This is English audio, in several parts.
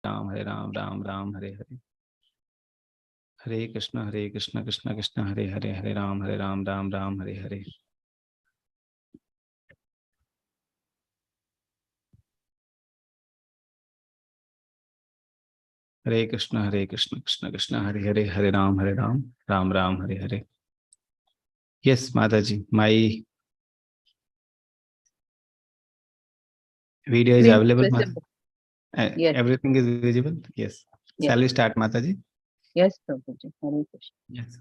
Ram, Ram Ram, Hare Hare. Hare Krishna, Krishna Krishna, Hare Hare, Hare Ram, Ram Ram, Hare Hare. Hare Krishna, Krishna Krishna, Hare Hare, Hare Ram, Ram Ram, Hare Hare. Yes, Mataji, my video is available. Yes. Everything is visible. Yes. Yes. Shall we start, Mataji? Yes, Prabhuji. Hare Krishna. Yes.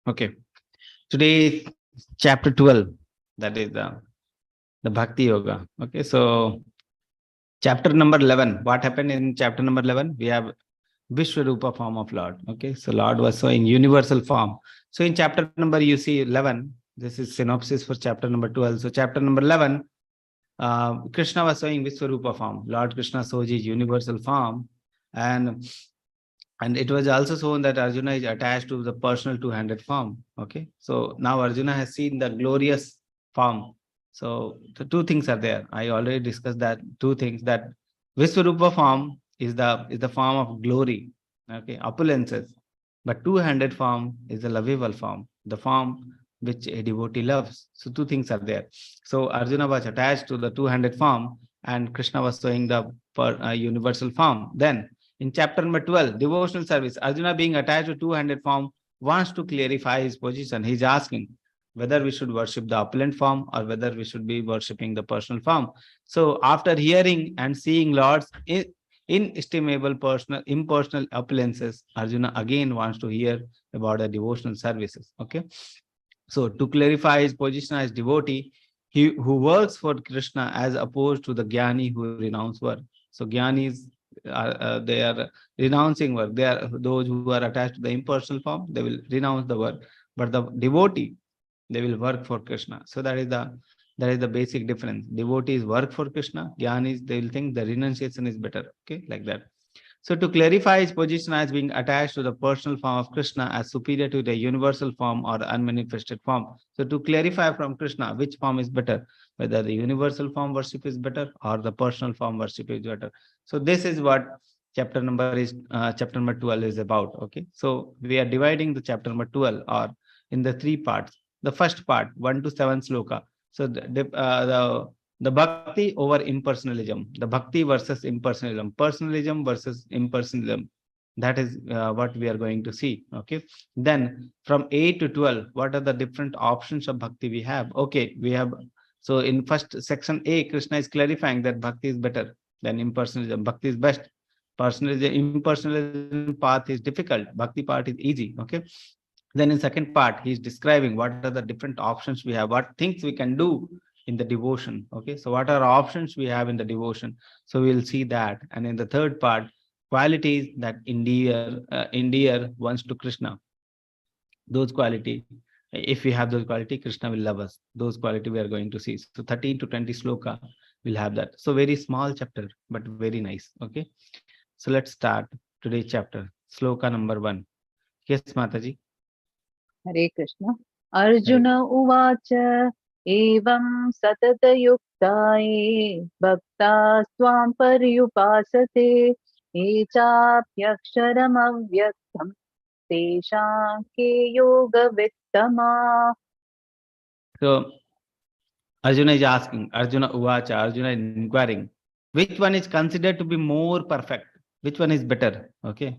Okay. Today, chapter 12. That is the Bhakti Yoga. Okay. So, chapter number 11. What happened in chapter number 11? We have Vishwarupa form of Lord. Okay. So, Lord was showing universal form. So, in chapter number, you see 11. This is synopsis for chapter number 12. So, chapter number 11. Krishna was showing Vishwarupa form. Lord Krishna shows his universal form, and it was also shown that Arjuna is attached to the personal two-handed form. Okay, so now Arjuna has seen the glorious form. So the two things are there. I already discussed that two things, that Vishwarupa form is the form of glory, okay, opulences, but two-handed form is the lovable form, the form which a devotee loves. So two things are there. So Arjuna was attached to the two-handed form, and Krishna was showing the universal form. Then in chapter number 12, devotional service, Arjuna, being attached to two-handed form, wants to clarify his position. He's asking whether we should worship the opulent form or whether we should be worshipping the personal form. So after hearing and seeing Lord's inestimable personal, impersonal opulences, Arjuna again wants to hear about the devotional services. Okay. So to clarify his position as devotee, he who works for Krishna as opposed to the Jnani who renounce work. So Jnanis, they are renouncing work. They are those who are attached to the impersonal form, they will renounce the work. But the devotee, they will work for Krishna. So that is the basic difference. Devotees work for Krishna. Jnanis, they will think the renunciation is better. Okay, like that. So to clarify his position as being attached to the personal form of Krishna as superior to the universal form or unmanifested form. So to clarify from Krishna which form is better, whether the universal form worship is better or the personal form worship is better. So this is what chapter number 12 is about. Okay. So we are dividing the chapter number 12 or in the three parts. The first part, 1 to 7 sloka. So the bhakti over impersonalism, the bhakti versus impersonalism, personalism versus impersonalism. That is what we are going to see. Okay. Then from 8 to 12, what are the different options of bhakti we have? Okay, we have. So in first section A, Krishna is clarifying that bhakti is better than impersonalism. Bhakti is best. Personalism, impersonalism path is difficult. Bhakti part is easy. Okay. Then in second part, he is describing what are the different options we have, what things we can do in the devotion. Okay, so what are options we have in the devotion? So we'll see that. And in the third part, qualities that endear ones to Krishna. Those quality, if we have those quality, Krishna will love us. Those quality we are going to see. So 13 to 20 sloka will have that. So very small chapter, but very nice. Okay, so let's start today's chapter. Sloka number 1. Yes, Mataji. Hare Krishna. Arjuna uvacha evam satatayuktaye bhakta swam paryupasate echapyaksharam avyaktam tesham ke yoga vittama. So Arjuna is asking, Arjuna uvacha, Arjuna is inquiring, which one is considered to be more perfect? Which one is better? Okay.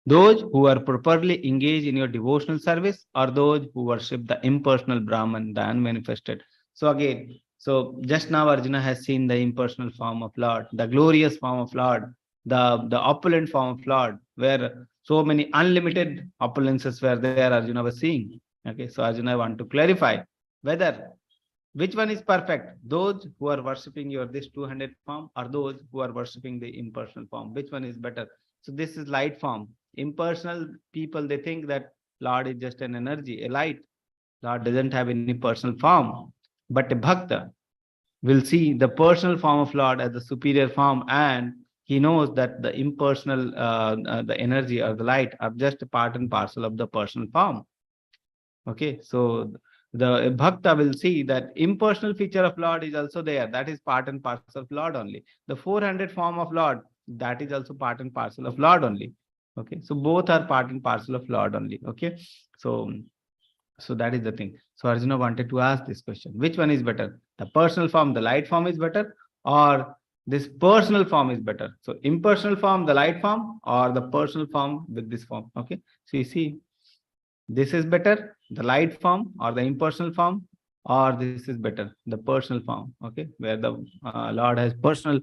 Those who are properly engaged in your devotional service or those who worship the impersonal Brahman, the unmanifested. So again, so just now Arjuna has seen the impersonal form of Lord, the glorious form of Lord, the opulent form of Lord, where so many unlimited opulences were there, Arjuna was seeing. Okay, so Arjuna want to clarify whether which one is perfect, those who are worshipping your this two-handed form or those who are worshipping the impersonal form, which one is better? So this is light form. Impersonal people, they think that Lord is just an energy, a light. Lord doesn't have any personal form. But a bhakta will see the personal form of Lord as the superior form, and he knows that the impersonal, the energy or the light are just a part and parcel of the personal form. Okay, so the bhakta will see that impersonal feature of Lord is also there. That is part and parcel of Lord only. The 400 form of Lord, that is also part and parcel of Lord only. Okay, so both are part and parcel of Lord only. Okay, so that is the thing. So Arjuna wanted to ask this question: which one is better? The personal form, the light form is better, or this personal form is better? So impersonal form, the light form, or the personal form with this form? Okay, so you see, this is better, the light form, or the impersonal form, or this is better, the personal form. Okay, where the Lord has personal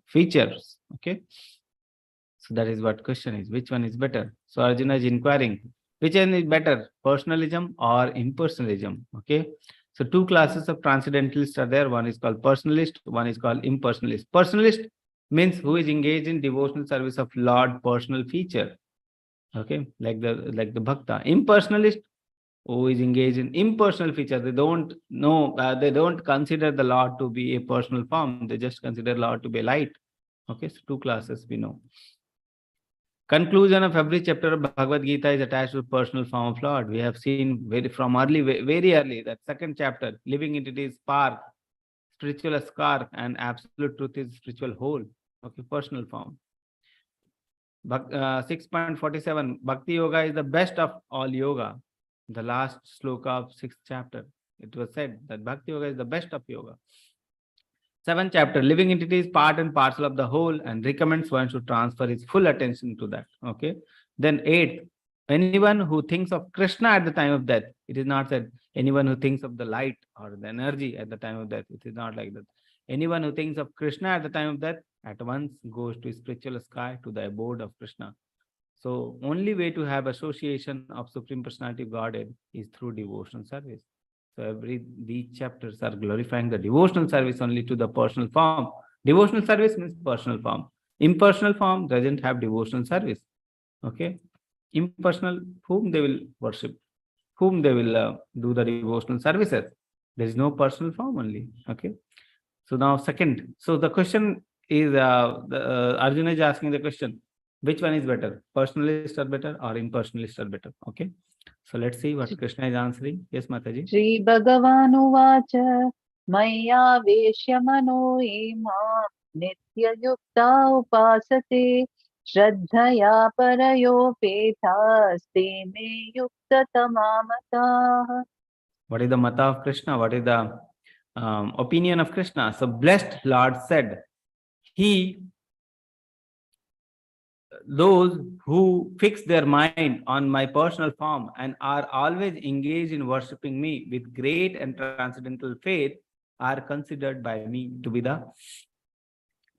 features. Okay, so that is what question is: which one is better? So Arjuna is inquiring, which one is better, personalism or impersonalism? Okay, so two classes of transcendentalists are there. One is called personalist, one is called impersonalist. Personalist means who is engaged in devotional service of Lord personal feature. Okay, like the bhakta. Impersonalist who is engaged in impersonal feature, they don't know, they don't consider the Lord to be a personal form, they just consider Lord to be light. Okay, so two classes we know. Conclusion of every chapter of Bhagavad Gita is attached to personal form of Lord. We have seen very early, that second chapter, living entity is spark, spiritual spark, and absolute truth is spiritual whole. Okay, personal form. 6.47, Bhakti Yoga is the best of all yoga. The last sloka of sixth chapter, it was said that Bhakti Yoga is the best of yoga. Seventh chapter, living entity is part and parcel of the whole and recommends one should transfer his full attention to that. Okay. Then eighth, anyone who thinks of Krishna at the time of death, it is not said anyone who thinks of the light or the energy at the time of death. It is not like that. Anyone who thinks of Krishna at the time of death at once goes to spiritual sky, to the abode of Krishna. So only way to have association of Supreme Personality of Godhead is through devotional service. So these chapters are glorifying the devotional service only to the personal form. Devotional service means personal form. Impersonal form doesn't have devotional service. Okay. Impersonal, whom they will worship, whom they will do the devotional services. There is no personal form only. Okay. So now second. So the question is, Arjuna is asking the question: which one is better, personalist are better or impersonalist are better? Okay. So let's see what Krishna is answering. Yes, Mataji. Shri Bhagavanuvacha Maya Mano Ema Nitya Yukta Upasate Shraddhaya Parayopethas Te Me Yukta Tamamata. What is the mata of Krishna? What is the opinion of Krishna? So blessed Lord said, he, those who fix their mind on my personal form and are always engaged in worshipping me with great and transcendental faith are considered by me to be the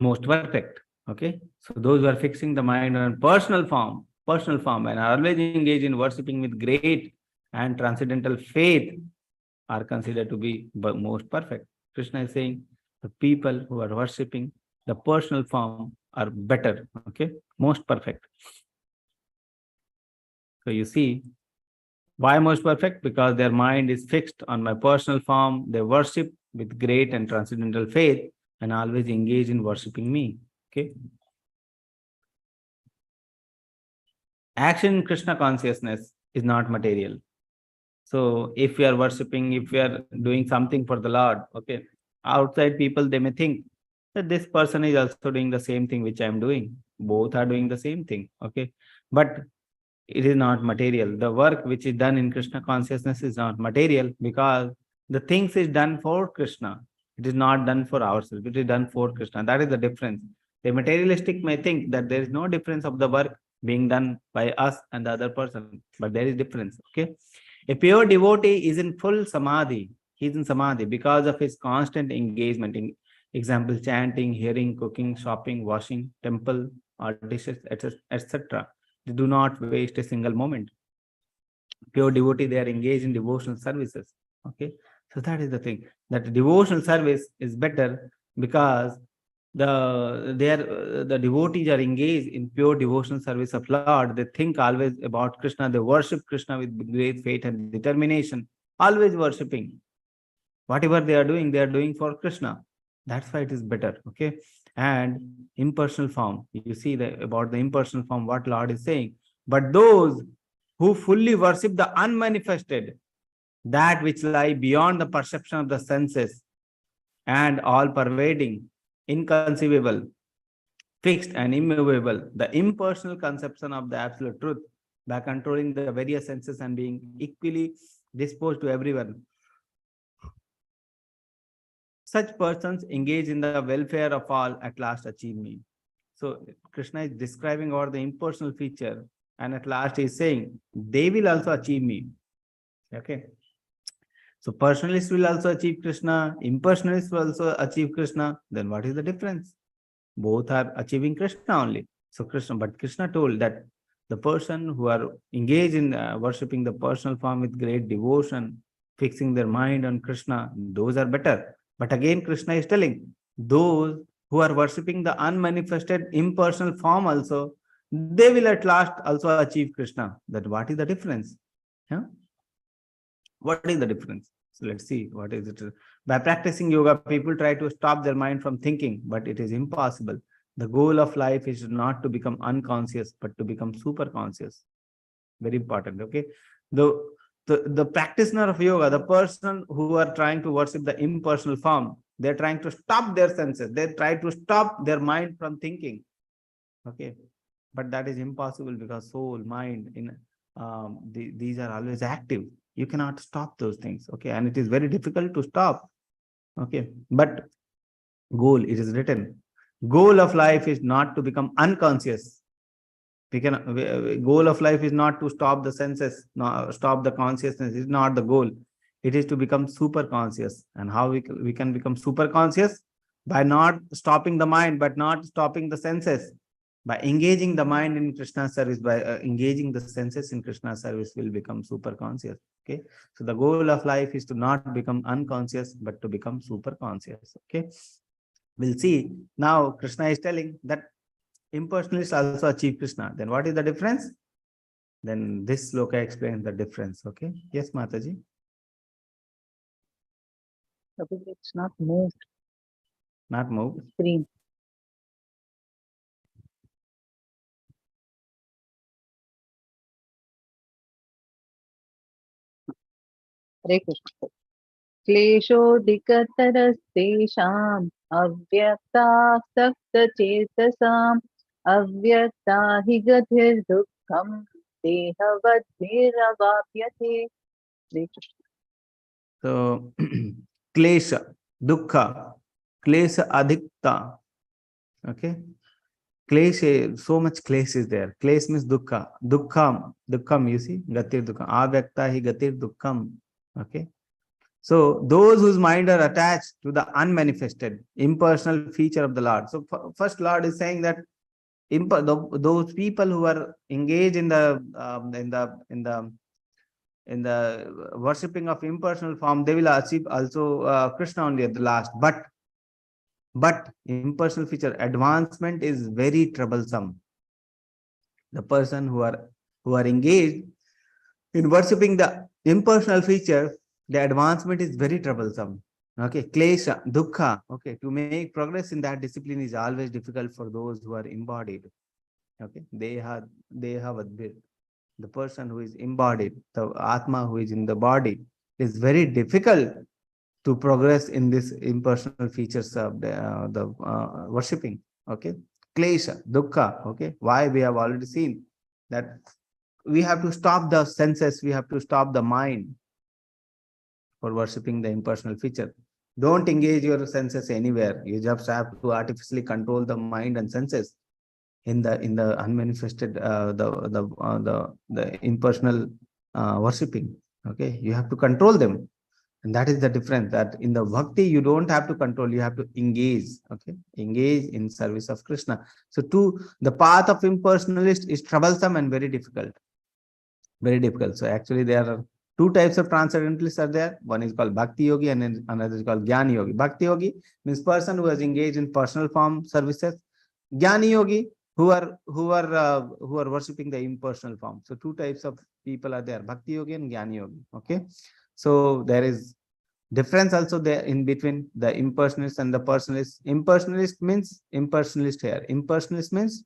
most perfect. Okay, so those who are fixing the mind on personal form and are always engaged in worshipping with great and transcendental faith are considered to be most perfect. Krishna is saying the people who are worshipping the personal form are better. Okay, most perfect. So you see, why most perfect? Because their mind is fixed on my personal form. They worship with great and transcendental faith and always engage in worshipping me. Okay. Action in Krishna consciousness is not material. So if we are worshipping, if we are doing something for the Lord, okay, outside people, they may think that this person is also doing the same thing which I am doing. Both are doing the same thing. Okay. But it is not material. The work which is done in Krishna consciousness is not material because the things is done for Krishna. It is not done for ourselves. It is done for Krishna. That is the difference. The materialistic may think that there is no difference of the work being done by us and the other person, but there is difference. Okay. A pure devotee is in full samadhi. He is in samadhi because of his constant engagement in, example, chanting, hearing, cooking, shopping, washing, temple, or dishes, etc. They do not waste a single moment. Pure devotee, they are engaged in devotional services. Okay. So that is the thing. That devotional service is better because the devotees are engaged in pure devotional service of Lord. They think always about Krishna. They worship Krishna with great faith and determination, always worshipping. Whatever they are doing for Krishna. That's why it is better. Okay. And impersonal form, you see about the impersonal form, what Lord is saying. But those who fully worship the unmanifested, that which lie beyond the perception of the senses and all pervading, inconceivable, fixed and immovable, the impersonal conception of the absolute truth by controlling the various senses and being equally disposed to everyone. Such persons engage in the welfare of all at last achieve me. So Krishna is describing all the impersonal feature, and at last he is saying they will also achieve me. Okay. So personalists will also achieve Krishna, impersonalists will also achieve Krishna. Then what is the difference? Both are achieving Krishna only. So but Krishna told that the person who are engaged in worshipping the personal form with great devotion, fixing their mind on Krishna, those are better. But again, Krishna is telling those who are worshipping the unmanifested impersonal form also, they will at last also achieve Krishna. That what is the difference? Yeah? What is the difference? So let's see what is it. By practicing yoga, people try to stop their mind from thinking, but it is impossible. The goal of life is not to become unconscious, but to become super conscious. Very important. Okay. The practitioner of yoga, the person who are trying to worship the impersonal form, they're trying to stop their senses. They try to stop their mind from thinking. Okay. But that is impossible because soul, mind, these are always active. You cannot stop those things. Okay. And it is very difficult to stop. Okay. But goal, it is written, goal of life is not to become unconscious. Goal of life is not to stop the senses, no, stop the consciousness. It's not the goal. It is to become super conscious. And how we can become super conscious? By not stopping the mind, but not stopping the senses. By engaging the mind in Krishna's service, by engaging the senses in Krishna's service, will become super conscious. Okay. So the goal of life is to not become unconscious, but to become super conscious. Okay. We'll see. Now Krishna is telling that impersonalists also achieve Krishna. Then what is the difference? Then this sloka explains the difference. Okay. Yes, Mataji. It's not moved. Not moved. Screen. Hare Krishna. क्लेशोऽधिकतरस्तेषाम् अव्यक्तासक्तचेतसाम् अव्यक्ता हि गतिर्दुःखम् देहवद्भिरवाप्यते. Hare Krishna. So klesha, dukkha, klesha adhikta. Okay. Klesha, so much klesha is there. Klesha means dukkha. Dukkham, you see, gatir dukkham. Avyakta hi gatir dukkham. Okay. So those whose mind are attached to the unmanifested, impersonal feature of the Lord. So first Lord is saying that those people who are engaged in the worshipping of impersonal form, they will achieve also Krishna only at the last. But impersonal feature advancement is very troublesome. The person who are engaged in worshipping the impersonal feature, the advancement is very troublesome. Okay, klesha, dukkha. Okay, to make progress in that discipline is always difficult for those who are embodied. Okay, they have adbhir. The person who is embodied, the Atma who is in the body, is very difficult to progress in this impersonal features of the worshipping. Okay, klesha, dukkha. Okay, why we have already seen that we have to stop the senses, we have to stop the mind for worshipping the impersonal feature. Don't engage your senses anywhere. You just have to artificially control the mind and senses in the unmanifested the impersonal worshipping. Okay, you have to control them, and that is the difference. That in the bhakti you don't have to control, you have to engage. Okay, engage in service of Krishna. So the path of impersonalist is troublesome and very difficult. Very difficult. So actually there are two types of transcendentalists are there. One is called Bhakti Yogi and then another is called Jnani Yogi. Bhakti Yogi means person who has engaged in personal form services. Jnani Yogi who are worshipping the impersonal form. So two types of people are there, Bhakti Yogi and Jnani Yogi. Okay. So there is difference also there in between the impersonalist and the personalist. Impersonalist means impersonalist here. Impersonalist means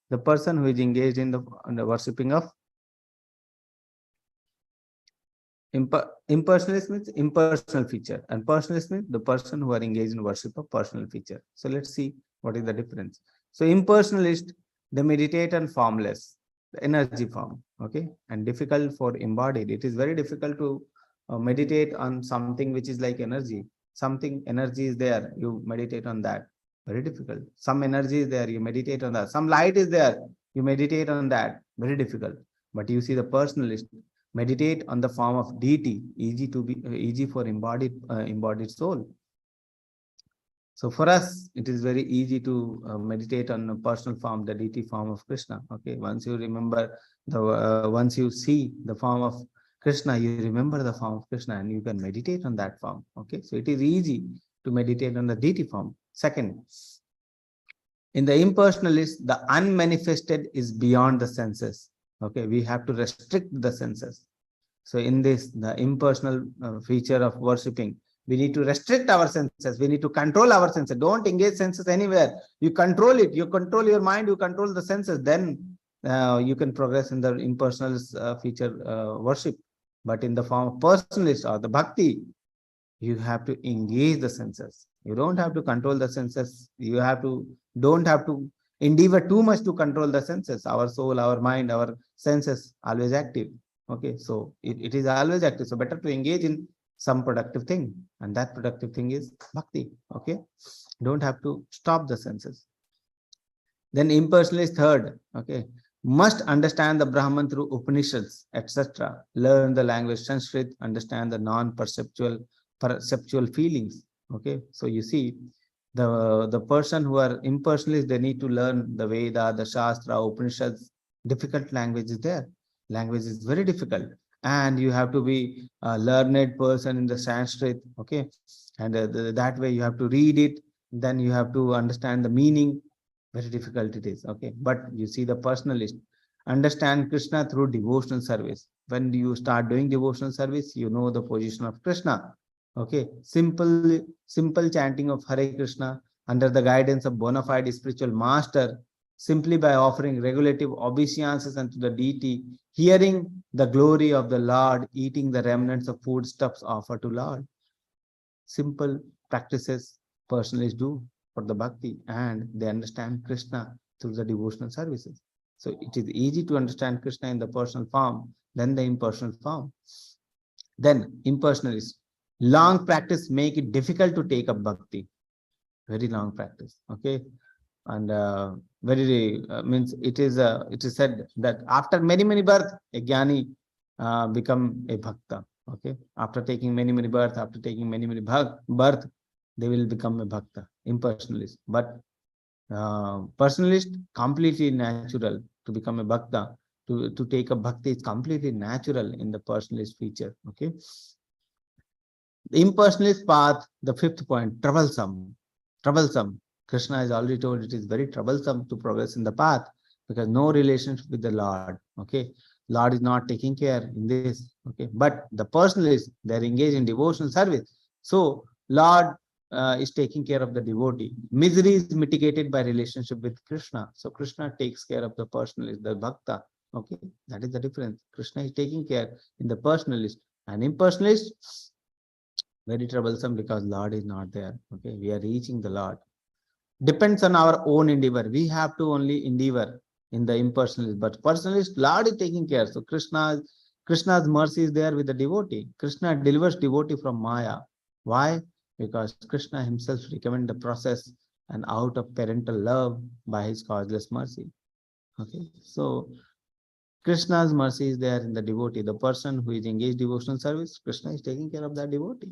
the person who is engaged in the worshipping of Impersonalist means impersonal feature, and personalist means the person who are engaged in worship of personal feature. So let's see what is the difference. So impersonalist, they meditate on formless, the energy form, okay, and difficult for embodied. It is very difficult to meditate on something which is like energy. Something energy is there, you meditate on that. Very difficult. Some energy is there, you meditate on that. Some light is there, you meditate on that. Very difficult. But you see the personalist meditate on the form of deity, easy to be easy for embodied soul. So for us, it is very easy to meditate on a personal form, the deity form of Krishna. Okay, once you remember once you see the form of Krishna, you remember the form of Krishna, and you can meditate on that form. Okay, so it is easy to meditate on the deity form. Second, in the impersonalist, the unmanifested is beyond the senses. Okay, we have to restrict the senses. So in this, the impersonal feature of worshipping, we need to restrict our senses. We need to control our senses. Don't engage senses anywhere. You control it. You control your mind. You control the senses. Then you can progress in the impersonal feature worship. But in the form of personalist or the bhakti, you have to engage the senses. You don't have to control the senses. You have to don't have to endeavor too much to control the senses. Our soul, our mind, our senses always active. Okay, so it is always active. So better to engage in some productive thing, and that productive thing is bhakti. Okay, don't have to stop the senses. Then impersonal is third. Okay, must understand the Brahman through Upanishads, etc. Learn the language Sanskrit, understand the non-perceptual perceptual feelings. Okay, so you see, the person who are impersonalists, they need to learn the Veda, the Shastra, Upanishads. Difficult language is there. Language is very difficult, and you have to be a learned person in the Sanskrit. Okay, and that way you have to read it. Then you have to understand the meaning. Very difficult it is. Okay, but you see the personalist understand Krishna through devotional service. When you start doing devotional service, you know the position of Krishna. Okay, simple chanting of Hare Krishna under the guidance of bona fide spiritual master, simply by offering regulative obeisances unto the deity, hearing the glory of the Lord, eating the remnants of foodstuffs offered to Lord. Simple practices personalists do for the bhakti, and they understand Krishna through the devotional services. So it is easy to understand Krishna in the personal form than the impersonal form. Then impersonalists, long practice make it difficult to take up bhakti. Very long practice. Okay, and very means it is said that after many births, a jnani become a bhakta. Okay, after taking many births, after taking many birth, they will become a bhakta, impersonalist. But personalist, completely natural to become a bhakta. To take a bhakti is completely natural in the personalist feature. Okay, the impersonalist path, the fifth point, troublesome. Troublesome. Krishna has already told it is very troublesome to progress in the path because no relationship with the Lord. Okay, Lord is not taking care in this. Okay, but the personalists, they are engaged in devotional service. So Lord is taking care of the devotee. Misery is mitigated by relationship with Krishna. So Krishna takes care of the personalist, the bhakta. Okay, that is the difference. Krishna is taking care in the personalist, and impersonalist, very troublesome because Lord is not there. Okay, we are reaching the Lord. Depends on our own endeavor. We have to only endeavor in the impersonalist, but personalist, Lord is taking care. So Krishna's mercy is there with the devotee. Krishna delivers devotee from Maya. Why? Because Krishna himself recommend the process and out of parental love by his causeless mercy. Okay, so Krishna's mercy is there in the devotee. The person who is engaged devotional service, Krishna is taking care of that devotee.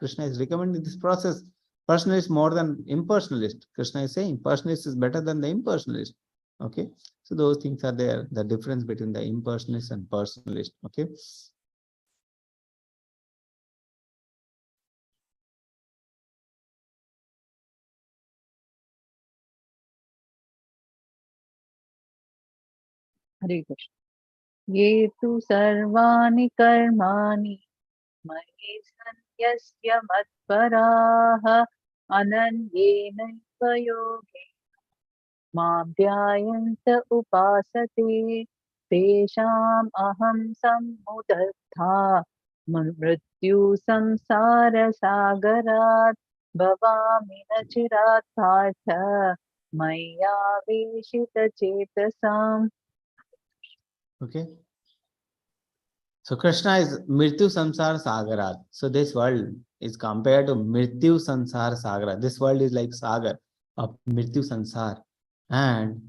Krishna is recommending this process. Personalist more than impersonalist. Krishna is saying personalist is better than the impersonalist. Okay, so those things are there. The difference between the impersonalist and personalist. Okay. Hare Krishna. Ye tu sarvani karmani मयि सन्न्यस्य मत्पराः अनन्येनैव योगे मां ध्यायन्त उपासते तेषाम् अहं सम्मुदर्था मृत्यु संसार सागरात् भवामि न चिरात् Partha मय्यावेशित चेतसाम्. Okay. So Krishna is Mrityu Samsara Sagarat. So this world is compared to Mrityu Samsara Sagara. This world is like Sagar of Mrityu Sansar. And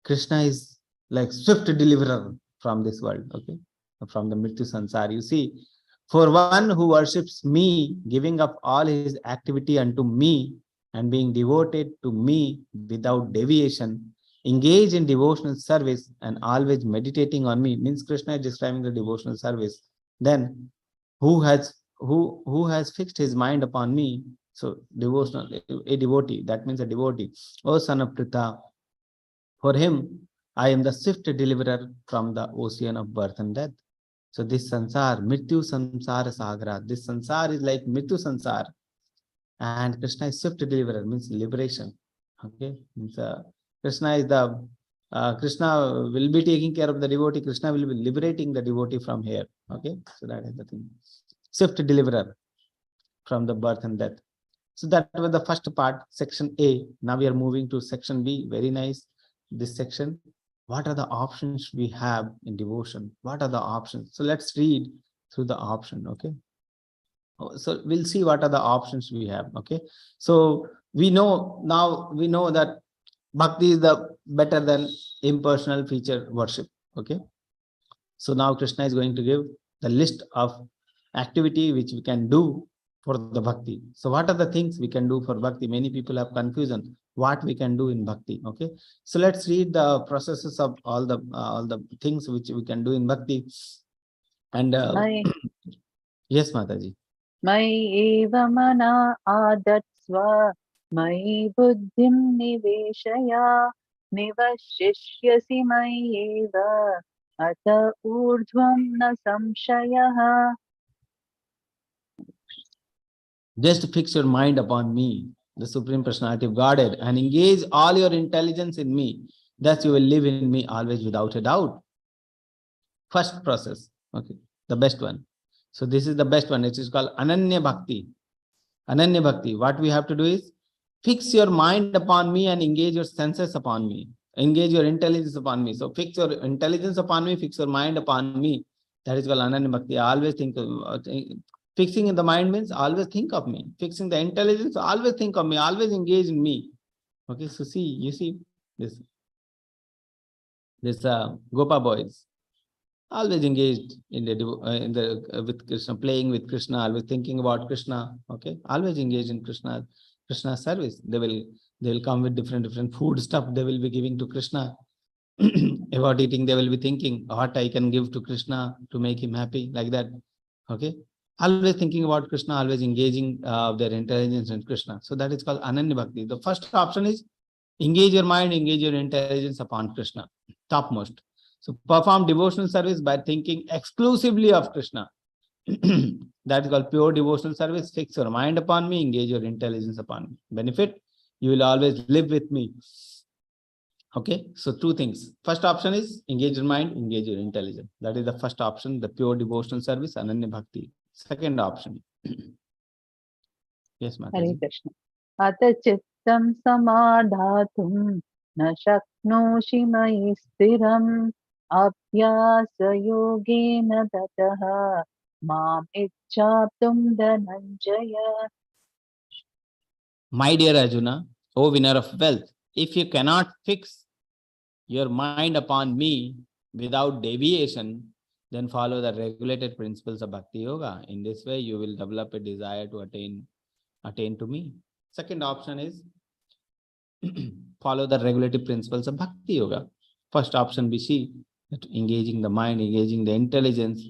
Krishna is like swift deliverer from this world. Okay. From the Mrityu Sansar. You see, for one who worships me, giving up all his activity unto me and being devoted to me without deviation, engage in devotional service and always meditating on me, means Krishna is describing the devotional service. Then who has fixed his mind upon me? So devotional, a devotee, that means a devotee. O son of Pritha, for him I am the swift deliverer from the ocean of birth and death. So this sansar, Mrityu Samsara Sagara, this sansar is like Mrityu Sansar, and Krishna is swift deliverer, means liberation. Okay, means Krishna is the Krishna will be taking care of the devotee. Krishna will be liberating the devotee from here. Okay, so that is the thing. Swift deliverer from the birth and death. So that was the first part, section A. Now we are moving to section B. Very nice. This section. What are the options we have in devotion? What are the options? So let's read through the option. Okay. So we'll see what are the options we have. Okay. So we know that bhakti is the better than impersonal feature worship. Okay. So now Krishna is going to give the list of activity which we can do for the bhakti. So what are the things we can do for bhakti? Many people have confusion what we can do in bhakti. Okay. So let's read the processes of all the things which we can do in bhakti. And yes, Mataji. मयि एव मना आदत्स्व मयि बुद्धिं निवेशय निवशिष्यसि मय्येव अत ऊर्ध्वं न संशयः. Just fix your mind upon me, the Supreme Personality of Godhead, and engage all your intelligence in me. Thus you will live in me always without a doubt. First process. Okay. The best one. So this is the best one. It is called Ananya Bhakti. Ananya Bhakti. What we have to do is fix your mind upon me and engage your senses upon me. Engage your intelligence upon me. So fix your intelligence upon me, fix your mind upon me. That is called Ananya Bhakti. I always think fixing in the mind means always think of me. Fixing the intelligence, always think of me, always engage in me. Okay, so you see this Gopa boys, always engaged in the with Krishna, playing with Krishna, always thinking about Krishna. Okay, always engaged in Krishna's service. They will come with different food stuff they will be giving to Krishna. About eating, they will be thinking what I can give to Krishna to make him happy, like that. Okay, always thinking about Krishna, always engaging their intelligence in Krishna. So that is called Ananya Bhakti. The first option is engage your mind, engage your intelligence upon Krishna, topmost. So perform devotional service by thinking exclusively of Krishna. That is called pure devotional service. Fix your mind upon me, engage your intelligence upon me. Benefit, you will always live with me. Okay, so two things. First option is engage your mind, engage your intelligence. That is the first option, the pure devotional service, Ananya Bhakti. Second option. Yes, Hare Mataji. Krishna. अत चित्तं समाधातुं न शक्नोषि मयि स्थिरम् अभ्यासयोगेन ततः माम् इच्छाप्तुं Dhananjay. My dear Arjuna, O winner of wealth, if you cannot fix your mind upon me without deviation, then follow the regulated principles of Bhakti Yoga. In this way, you will develop a desire to attain to me. Second option is follow the regulative principles of Bhakti Yoga. First option we see that engaging the mind, engaging the intelligence,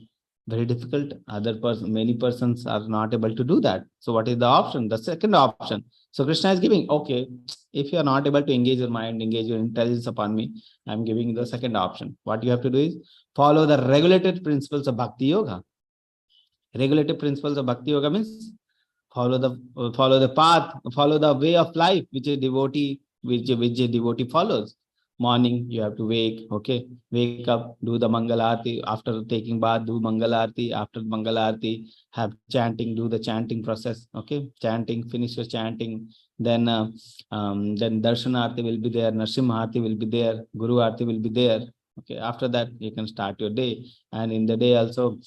very difficult. Many persons are not able to do that. So what is the option? The second option. So Krishna is giving, okay, if you are not able to engage your mind, engage your intelligence upon me, I am giving the second option. What you have to do is follow the regulated principles of Bhakti Yoga. Regulative principles of Bhakti Yoga means follow the path, follow the way of life which a devotee follows. morning you have to wake up, do the Mangalarti. After taking bath, do Mangalarti. After Mangalarti, have chanting, do the chanting process. Okay, chanting, finish your chanting. Then Darshanarti will be there, Narsimharti will be there, Guru Arti will be there. Okay, after that you can start your day. And in the day also,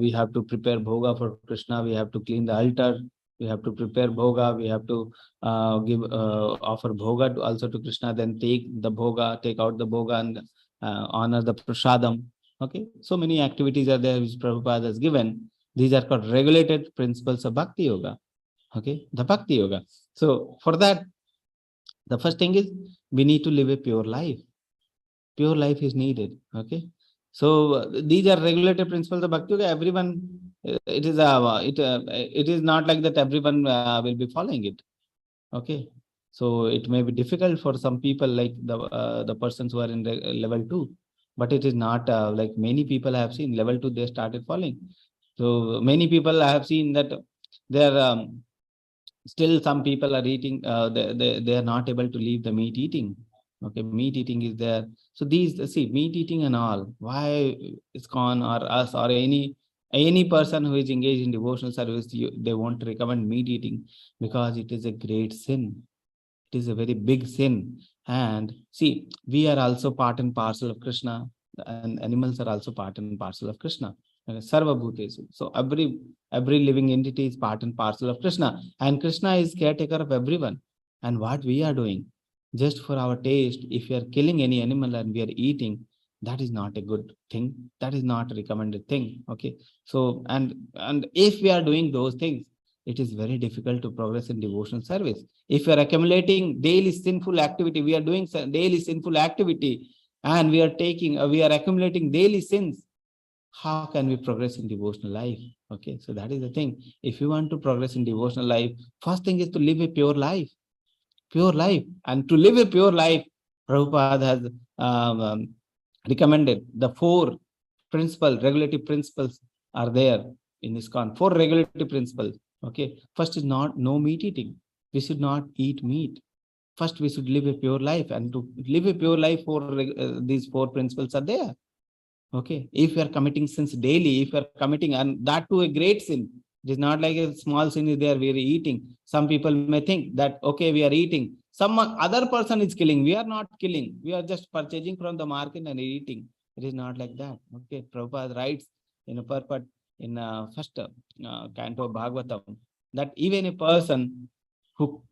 we have to prepare bhoga for Krishna. We have to clean the altar. We have to prepare bhoga. We have to offer bhoga also to Krishna. Then take out the bhoga and honor the prasadam. Okay, so many activities are there which Prabhupada has given. These are called regulated principles of Bhakti Yoga. Okay, the Bhakti Yoga. So for that, the first thing is we need to live a pure life. Pure life is needed. Okay, so these are regulated principles of Bhakti Yoga. Everyone, it is not like that everyone will be following it. Okay, so it may be difficult for some people, like the persons who are in level 2, but it is not like many people I have seen level 2 they started following. So many people I have seen that they are still some people are eating, they are not able to leave the meat eating. Okay, meat eating is there. So these, see, meat eating and all, why ISKCON or us or any person who is engaged in devotional service, they won't recommend meat eating, because it is a great sin. It is a very big sin. And see, we are also part and parcel of Krishna, and animals are also part and parcel of Krishna. Sarva Bhutesu. So every living entity is part and parcel of Krishna, and Krishna is caretaker of everyone. And what we are doing, just for our taste, if we are killing any animal and we are eating, that is not a good thing. That is not a recommended thing. Okay. So and if we are doing those things, it is very difficult to progress in devotional service. If we are accumulating daily sinful activity, we are doing daily sinful activity, and we are accumulating daily sins, how can we progress in devotional life? Okay, so that is the thing. If you want to progress in devotional life, first thing is to live a pure life. Pure life. And to live a pure life, Prabhupada has recommended the 4 regulative principles are there in ISKCON. 4 regulative principles. Okay, first is no meat eating. We should not eat meat. First, we should live a pure life, and to live a pure life, these 4 principles are there. Okay, if you are committing sins daily, if you are committing, and that too a great sin, it is not like a small sin is there, we are eating. Some people may think that, okay, we are eating, some other person is killing, we are not killing, we are just purchasing from the market and eating. It is not like that. Okay, Prabhupada writes in a purport in first canto of Bhagavatam, that even a person who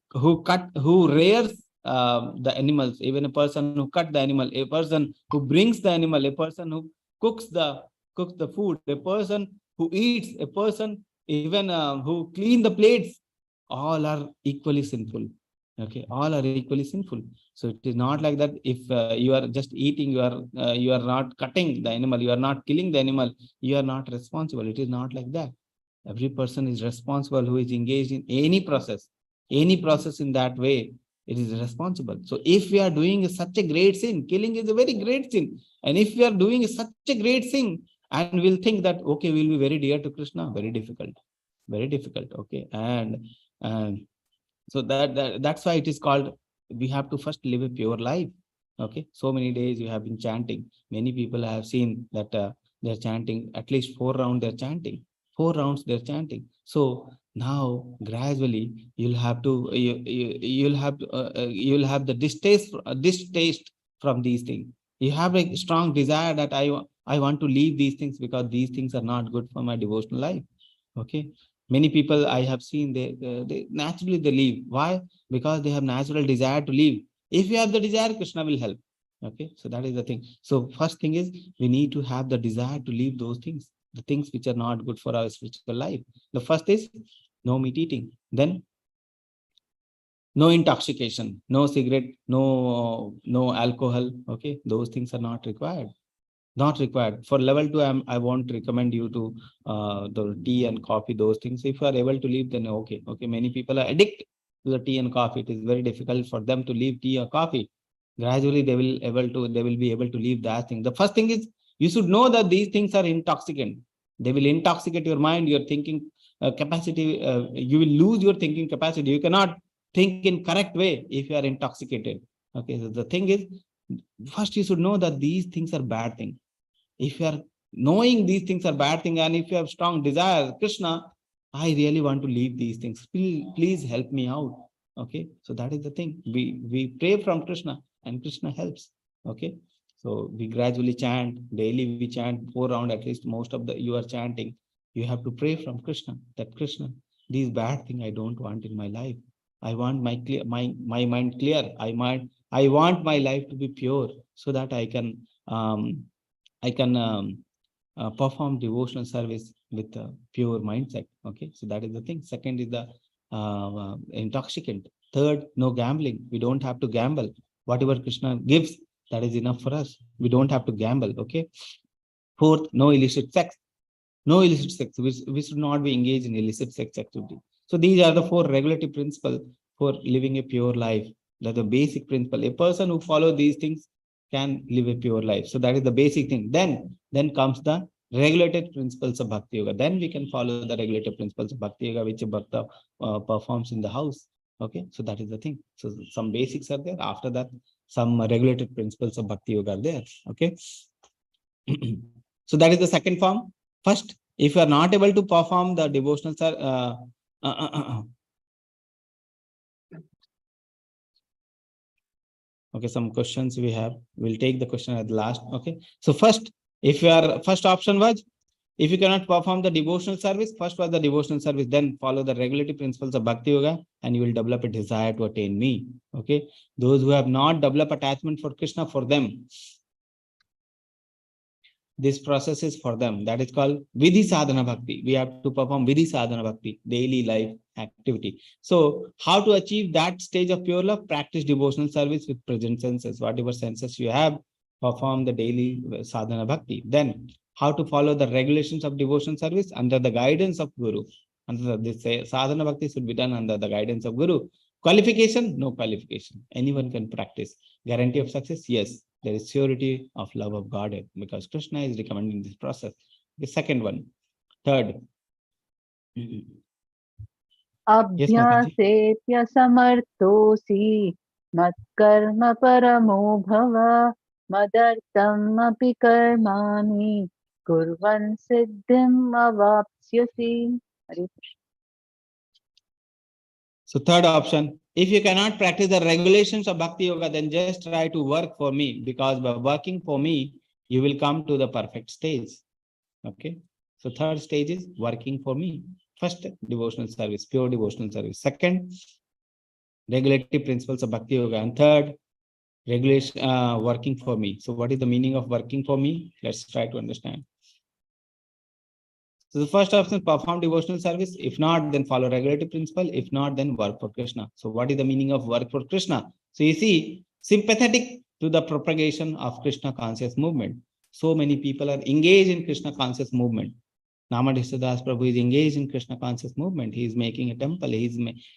rears the animals, even a person who cut the animal, a person who brings the animal, a person who cooks the food, a person who eats, a person even who clean the plates, all are equally sinful. Okay, all are equally sinful. So it is not like that. If you are just eating, you are not cutting the animal, you are not killing the animal, you are not responsible. It is not like that. Every person is responsible who is engaged in any process in that way. It is responsible. So if we are doing such a great sin, killing is a very great sin. And if we are doing such a great sin, and we'll think that, okay, we'll be very dear to Krishna, very difficult. Very difficult. Okay. And so that's why it is called, we have to first live a pure life. Okay. So many days you have been chanting. Many people I have seen that they're chanting at least 4 rounds, they're chanting. 4 rounds they're chanting. So now gradually you'll have the distaste from these things. You have a strong desire that I want to leave these things, because these things are not good for my devotional life. Okay, many people I have seen, they naturally they leave. Why? Because they have natural desire to leave. If you have the desire, Krishna will help. Okay, so that is the thing. So first thing is, we need to have the desire to leave those things, the things which are not good for our spiritual life. The first is no meat eating. Then no intoxication, no cigarette, no alcohol. Okay, those things are not required. Not required. For level 2, I won't recommend you to the tea and coffee, those things. If you are able to leave, then okay. Okay, many people are addicted to the tea and coffee. It is very difficult for them to leave tea or coffee. Gradually, they will be able to leave that thing. The first thing is, you should know that these things are intoxicant. They will intoxicate your mind, your thinking capacity. You will lose your thinking capacity. You cannot think in correct way if you are intoxicated. Okay, so the thing is, first you should know that these things are bad things. If you are knowing these things are bad thing, and if you have strong desire, Krishna, I really want to leave these things. Please help me out. Okay, so that is the thing. We pray from Krishna, and Krishna helps. Okay, so we gradually chant daily. We chant 4 rounds at least. Most of the you are chanting. You have to pray from Krishna that Krishna, these bad thing I don't want in my life. I want my mind clear. I want my life to be pure so that I can perform devotional service with a pure mindset. Okay, so that is the thing. Second is the intoxicant. Third, no gambling. We don't have to gamble. Whatever Krishna gives, that is enough for us. We don't have to gamble. Okay. Fourth, no illicit sex. No illicit sex. We should not be engaged in illicit sex activity. So these are the 4 regulatory principles for living a pure life. That's the basic principle. A person who follows these things can live a pure life. So that is the basic thing. Then comes the regulated principles of Bhakti Yoga. Then we can follow the regulated principles of Bhakti Yoga, which a Bhakta performs in the house. Okay, so that is the thing. So some basics are there. After that, some regulated principles of Bhakti Yoga are there. Okay. So that is the second form. First, if you are not able to perform the devotional okay, some questions we have. We'll take the question at the last. Okay. So first, if your first option was, if you cannot perform the devotional service, first was the devotional service, then follow the regulatory principles of Bhakti Yoga, and you will develop a desire to attain me. Okay. Those who have not developed attachment for Krishna, for them, this process is for them. That is called Vidhi Sadhana Bhakti. We have to perform Vidhi Sadhana Bhakti, daily life activity. So how to achieve that stage of pure love? Practice devotional service with present senses. Whatever senses you have, perform the daily sadhana bhakti. Then how to follow the regulations of devotional service under the guidance of Guru. Under this sadhana bhakti should be done under the guidance of Guru. Qualification? No qualification. Anyone can practice. Guarantee of success? Yes. There is surety of love of God because Krishna is recommending this process. The second one. Third. Yes, Mataji. अभ्यासेऽप्यसमर्थोऽसि मत्कर्म परमो भव मदर्थम् अपि कर्माणि कुर्वन् सिद्धिम् अवाप्स्यसि. हरे Krishna. So third option, if you cannot practice the regulations of Bhakti Yoga, then just try to work for me, because by working for me, you will come to the perfect stage. Okay. So third stage is working for me. First, devotional service, pure devotional service. Second, regulatory principles of Bhakti Yoga. And third, regulation, working for me. So what is the meaning of working for me? Let's try to understand. So the first option, perform devotional service. If not, then follow regulatory principle. If not, then work for Krishna. So what is the meaning of work for Krishna? So you see, sympathetic to the propagation of Krishna conscious movement. So many people are engaged in Krishna conscious movement. Namadhisa Das Prabhu is engaged in Krishna conscious movement. He is making a temple. He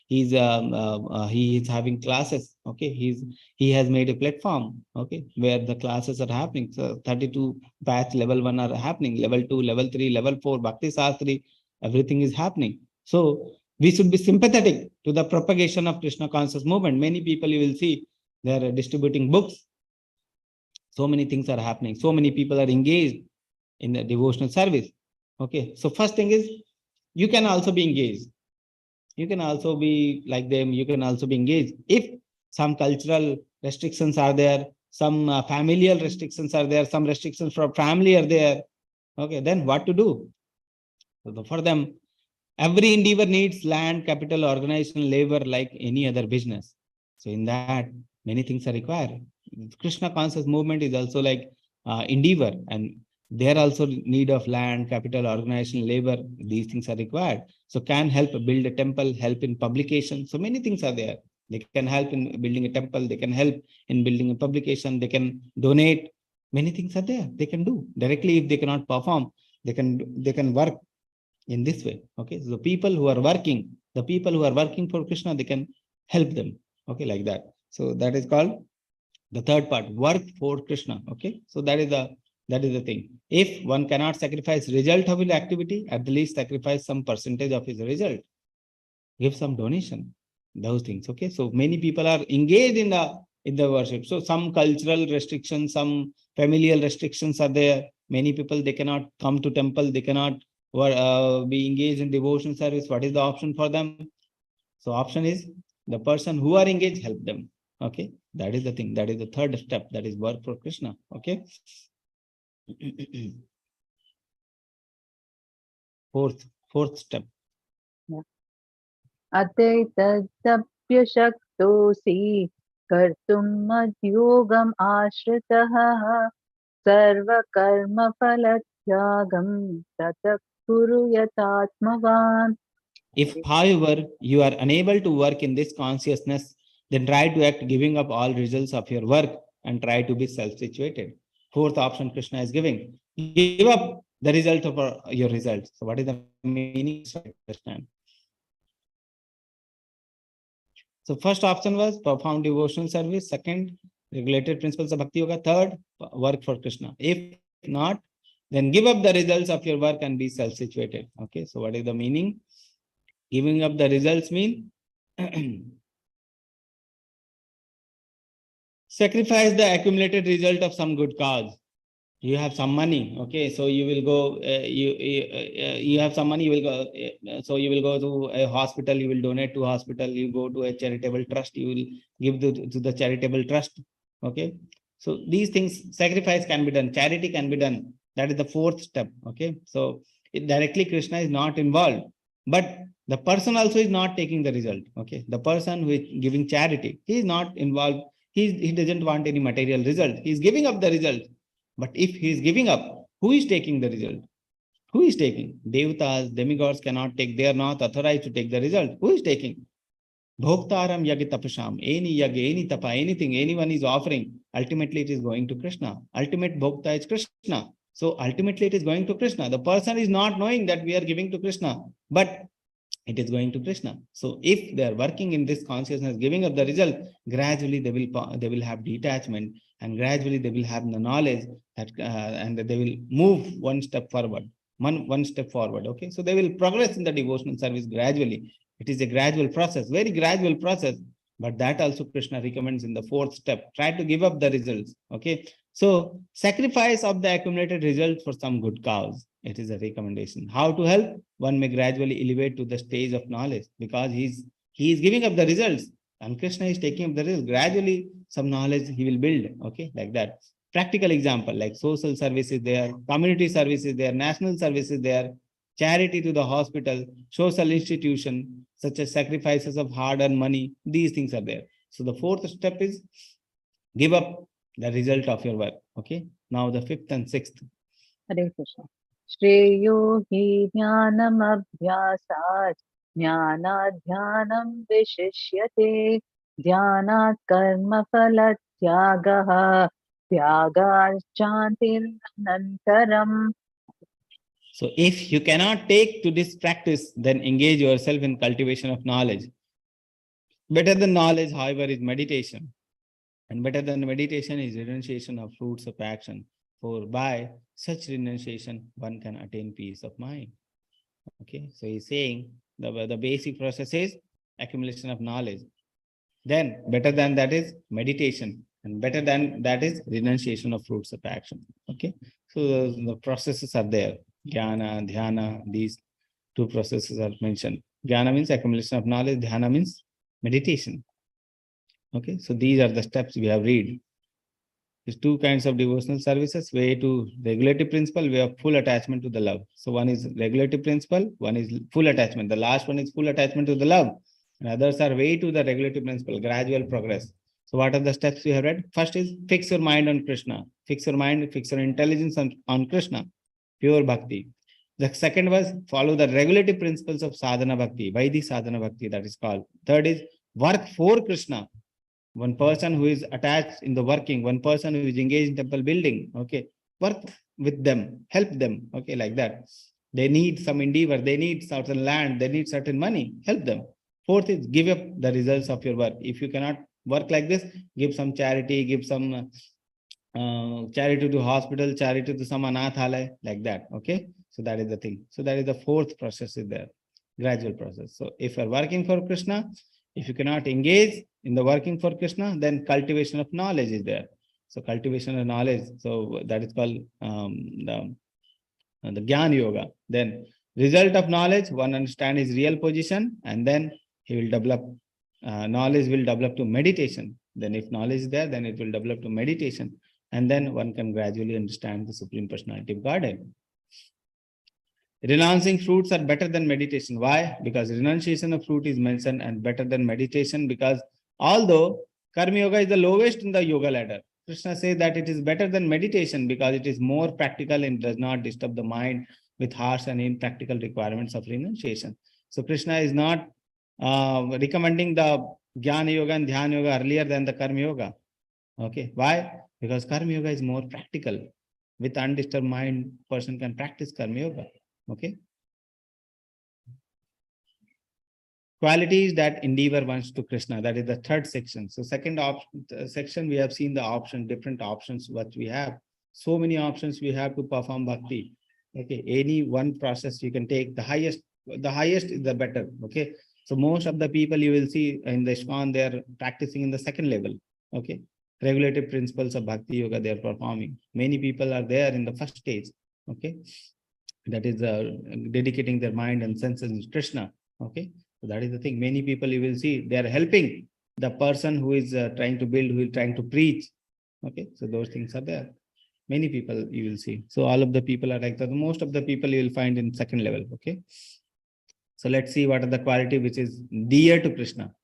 is having classes. Okay, he has made a platform. Okay, where the classes are happening. So 32 batch level 1 are happening. Level 2, level 3, level 4, Bhakti Sastri, everything is happening. So we should be sympathetic to the propagation of Krishna conscious movement. Many people you will see they are distributing books. So many things are happening. So many people are engaged in the devotional service. Okay, so first thing is, you can also be engaged. You can also be like them. You can also be engaged. If some cultural restrictions are there, some familial restrictions are there, some restrictions for family are there. Okay, then what to do? So for them, every endeavor needs land, capital, organization, labor, like any other business. So in that, many things are required. Krishna conscious movement is also like endeavor, and there also need of land, capital, organization, labor. These things are required. So can help build a temple, help in publication. So many things are there. They can help in building a temple. They can help in building a publication. They can donate. Many things are there. They can do directly. If they cannot perform, they can work in this way. Okay, so the people who are working for Krishna, they can help them. Okay, like that. So that is called the third part, work for Krishna. Okay, so that is the thing. If one cannot sacrifice result of his activity, at the least sacrifice some percentage of his result. Give some donation. Those things. Okay, so many people are engaged in the in the worship. So some cultural restrictions, some familial restrictions are there. Many people, they cannot come to temple, they cannot be engaged in devotion service. What is the option for them? So option is the person who are engaged, help them. Okay, that is the thing. That is the third step. That is work for Krishna. Okay. Fourth step. अतैतदप्यशक्तोऽसि कर्तुम् मद्योगम् आश्रितः सर्वकर्मफलत्यागं ततः कुरु यथात्मवान्. If, however, you are unable to work in this consciousness, then try to act giving up all results of your work and try to be self-situated. Fourth option Krishna is giving. Give up the result of your results. So what is the meaning? Understand. So first option was perform devotional service. Second, regulated principles of Bhakti Yoga. Third, work for Krishna. If not, then give up the results of your work and be self-situated. Okay, so what is the meaning? Giving up the results mean sacrifice the accumulated result of some good cause. You have some money, okay, so you will go, you have some money, you will go, so you will go to a hospital, you will donate to hospital, you go to a charitable trust, you will give to the charitable trust, okay. So these things, sacrifice can be done, charity can be done. That is the fourth step, okay. So directly Krishna is not involved, but the person also is not taking the result, okay. The person who is giving charity, he is not involved, he doesn't want any material result, he is giving up the result. But if he is giving up, who is taking the result? Who is taking? Devatas, demigods cannot take, they are not authorized to take the result. Who is taking? Bhoktaram yagi tapasham, any yagi, any tapa, anything, anyone is offering, ultimately it is going to Krishna. Ultimate bhokta is Krishna. So ultimately it is going to Krishna. The person is not knowing that we are giving to Krishna, but it is going to Krishna. So if they are working in this consciousness, giving up the result, gradually they will have detachment, and gradually they will have the knowledge that and they will move one step forward, one step forward. Okay, so they will progress in the devotional service gradually. It is a gradual process, very gradual process, but that also Krishna recommends in the fourth step. Try to give up the results. Okay, so sacrifice of the accumulated results for some good cause. It is a recommendation. How to help? One may gradually elevate to the stage of knowledge, because he is giving up the results and Krishna is taking up the results. Gradually, some knowledge he will build. Okay, like that. Practical example, like social services there, community services there, national services there, charity to the hospital, social institution, such as sacrifices of hard-earned money. These things are there. So the fourth step is give up the result of your work. Okay. Now the fifth and sixth. Hare Krishna. श्रेयो हि ज्ञानमभ्यासात् ज्ञानात् ध्यानं विशिष्यते ध्यानात् कर्मफलत्यागः त्यागात् शान्तिरनन्तरम्. So if you cannot take to this practice, then engage yourself in cultivation of knowledge. Better than knowledge, however, is meditation. And better than meditation is renunciation of fruits of action. For by such renunciation, one can attain peace of mind. Okay, so he's saying the basic process is accumulation of knowledge. Then better than that is meditation. And better than that is renunciation of fruits of action. Okay, so the processes are there. Jnana, dhyana, these two processes are mentioned. Jnana means accumulation of knowledge, dhyana means meditation. Okay, so these are the steps we have read. There's two kinds of devotional services, way to regulative principle, way of full attachment to the love. So one is regulative principle, one is full attachment. The last one is full attachment to the love. And others are way to the regulative principle, gradual progress. So what are the steps we have read? First is fix your mind on Krishna. Fix your mind, fix your intelligence on Krishna. Pure bhakti. The second was follow the regulative principles of sadhana bhakti, Vaidhi sadhana bhakti, that is called. Third is work for Krishna. One person who is attached in the working, one person who is engaged in temple building, okay, work with them, help them, okay, like that. They need some endeavor, they need certain land, they need certain money, help them. Fourth is give up the results of your work. If you cannot work like this, give some charity, give some charity to hospital, charity to some anathalaya, like that, okay. So that is the thing. So that is the fourth process is there, gradual process. So if you are working for Krishna, If you cannot engage in the working for Krishna, then cultivation of knowledge is there. So cultivation of knowledge, so that is called the Jnana Yoga. Then result of knowledge, one understand his real position, and then he will develop, knowledge will develop to meditation. Then if knowledge is there, then it will develop to meditation. And then one can gradually understand the Supreme Personality of Godhead. Renouncing fruits are better than meditation. Why? Because renunciation of fruit is mentioned and better than meditation, because although Karma Yoga is the lowest in the yoga ladder, Krishna says that it is better than meditation because it is more practical and does not disturb the mind with harsh and impractical requirements of renunciation. So Krishna is not recommending the Jnana Yoga and Dhyana Yoga earlier than the Karma Yoga. Okay. Why? Because Karma Yoga is more practical. With undisturbed mind, person can practice Karma Yoga. Okay. Qualities that endeavor wants to Krishna. That is the third section. So second section, we have seen the option, different options what we have. So many options we have to perform bhakti. Okay. Any one process you can take. The highest is the better. Okay. So most of the people you will see in the ISKCON, they are practicing in the second level. Okay. Regulative principles of bhakti yoga they are performing. Many people are there in the first stage. Okay. That is dedicating their mind and senses to Krishna. Okay. So that is the thing. Many people you will see they are helping the person who is trying to build, who is trying to preach. Okay. So those things are there. Many people you will see. So all of the people are like that. Most of the people you will find in second level. Okay. So let's see what are the quality which is dear to Krishna.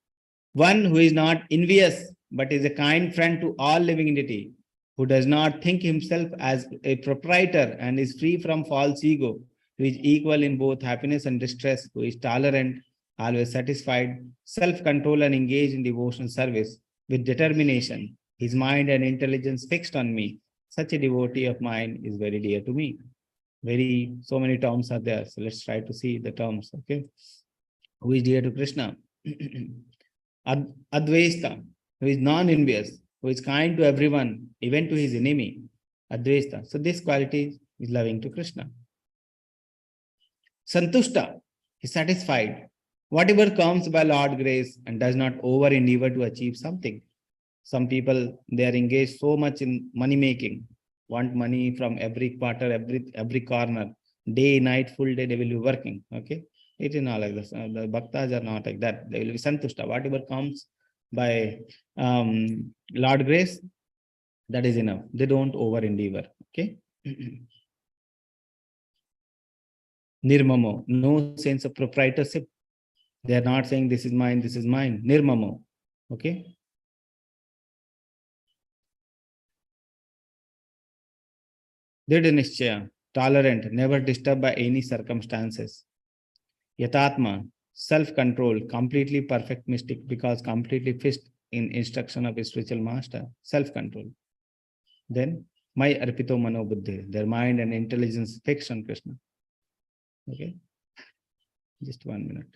One who is not envious, but is a kind friend to all living entity, who does not think himself as a proprietor and is free from false ego, who is equal in both happiness and distress, who is tolerant, always satisfied, self-control and engaged in devotional service with determination, his mind and intelligence fixed on me. Such a devotee of mine is very dear to me. So many terms are there. So let's try to see the terms. Okay. Who is dear to Krishna? Advaita, who is non-envious, who is kind to everyone, even to his enemy. Advaita. So this quality is loving to Krishna. Santushta, he is satisfied. Whatever comes by Lord grace and does not over endeavor to achieve something. Some people, they are engaged so much in money making, want money from every quarter, every corner, day, night, full day, they will be working. Okay. It is not like this. The bhaktas are not like that. They will be santushta. Whatever comes by Lord grace, that is enough. They don't over endeavor. Okay. Nirmamo, no sense of proprietorship. They are not saying this is mine, this is mine. Nirmamo. Okay. Dridhanishchaya, tolerant, never disturbed by any circumstances. Yatatma, self-control, completely perfect mystic because completely fixed in instruction of a spiritual master. Self-control. Then, my arpito mano buddhi, their mind and intelligence fixed on Krishna. Okay. Just 1 minute.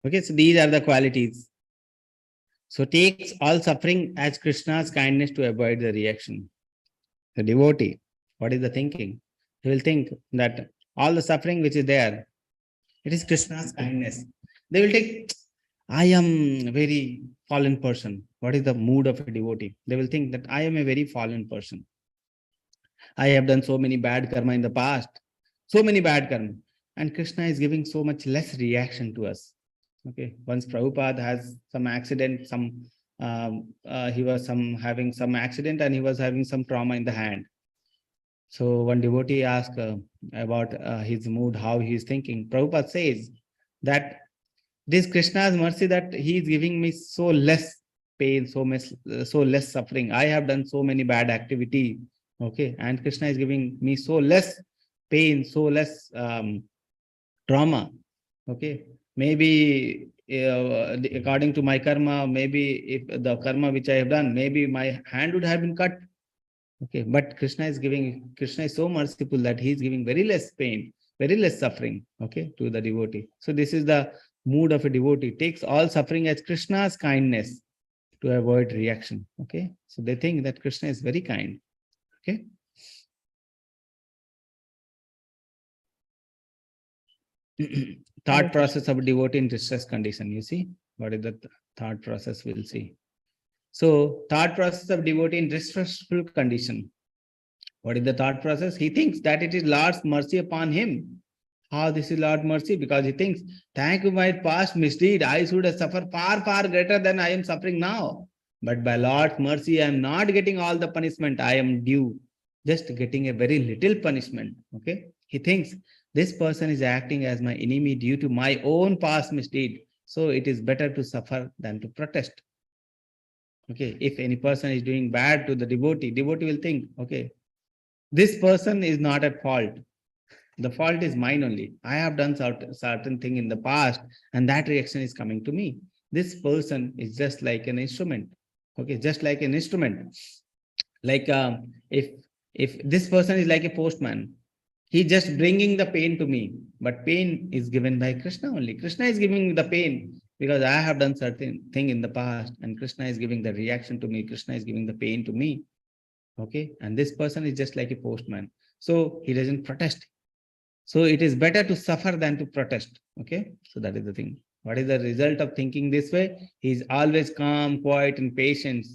Okay, so these are the qualities. So takes all suffering as Krishna's kindness to avoid the reaction. The devotee, what is the thinking? He will think that all the suffering which is there, it is Krishna's kindness. They will take, I am a very fallen person. What is the mood of a devotee? They will think that I am a very fallen person. I have done so many bad karma in the past, so many bad karma. And Krishna is giving so much less reaction to us. Okay. Once Prabhupada has some accident, he was having some accident and he was having some trauma in the hand. So one devotee asked about his mood, how he is thinking. Prabhupada says that this Krishna's mercy that he is giving me so less pain, so less suffering. I have done so many bad activity. Okay. And Krishna is giving me so less pain, so less trauma. Okay. maybe according to my karma, maybe if the karma which I have done, maybe my hand would have been cut. Okay, but Krishna is so merciful that he is giving very less pain, very less suffering, okay, to the devotee. So this is the mood of a devotee, takes all suffering as Krishna's kindness to avoid reaction. Okay, so they think that Krishna is very kind. Okay. Thought process of devotee in distress condition. You see, what is the thought process? We'll see. So, thought process of devotee in distressful condition. What is the thought process? He thinks that it is Lord's mercy upon him. How this is Lord's mercy? Because he thinks, thank you, my past misdeed, I should have suffered far, far greater than I am suffering now. But by Lord's mercy, I am not getting all the punishment I am due, just getting a very little punishment. Okay. He thinks this person is acting as my enemy due to my own past misdeed. So it is better to suffer than to protest. Okay. If any person is doing bad to the devotee will think, okay, this person is not at fault. The fault is mine only. I have done certain thing in the past, and that reaction is coming to me. This person is just like an instrument. Okay, just like an instrument. Like if this person is like a postman, he just bringing the pain to me, but pain is given by Krishna only. Krishna is giving the pain because I have done certain thing in the past, and Krishna is giving the reaction to me. Krishna is giving the pain to me. Okay, and this person is just like a postman, so he doesn't protest. So it is better to suffer than to protest. Okay, so that is the thing. What is the result of thinking this way? He is always calm, quiet, and patient.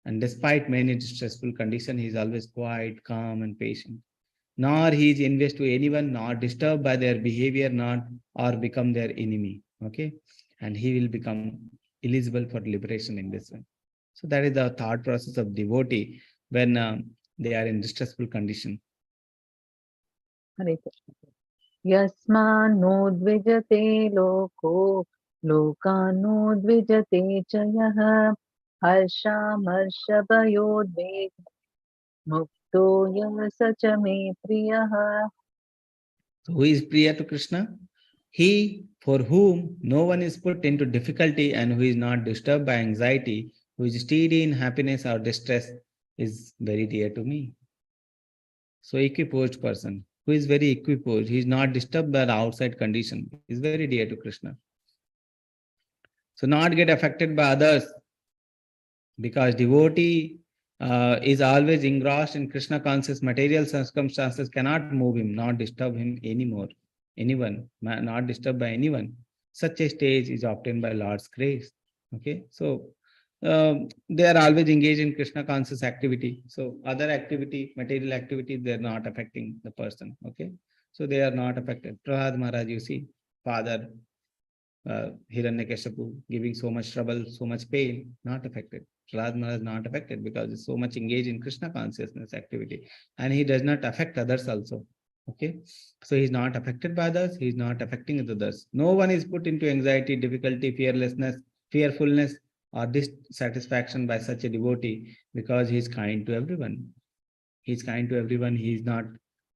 And despite many stressful conditions, he is always quiet, calm, and patient. Nor he is envious to anyone, nor disturbed by their behavior, not or become their enemy. Okay, and he will become eligible for liberation in this way. So that is the thought process of devotee when they are in distressful condition. Hare Krishna. यस्मान्नोद्विजते लोको लोकान्नोद्विजते च यः हर्षामर्षभयोद्वेग मुक्तो यः स च मे प्रियः. So who is Priya to Krishna? He for whom no one is put into difficulty and who is not disturbed by anxiety, who is steady in happiness or distress, is very dear to me. So equiposed person, who is very equiposed, he is not disturbed by the outside condition, is very dear to Krishna. So not get affected by others, because devotee is always engrossed in Krishna conscious. Material circumstances cannot move him, not disturb him anymore. Anyone, not disturbed by anyone. Such a stage is obtained by Lord's grace. Okay, so they are always engaged in Krishna conscious activity. So other activity, material activity, they are not affecting the person. Okay, so they are not affected. Prahlad Maharaj, you see, father Hiranyakashipu giving so much trouble, so much pain, not affected. Prahlad Maharaj is not affected because he's so much engaged in Krishna consciousness activity, and he does not affect others also. Okay, so he's not affected by others, he's not affecting others. No one is put into anxiety, difficulty, fearlessness, fearfulness, or dissatisfaction by such a devotee because he is kind to everyone. He's kind to everyone. He is not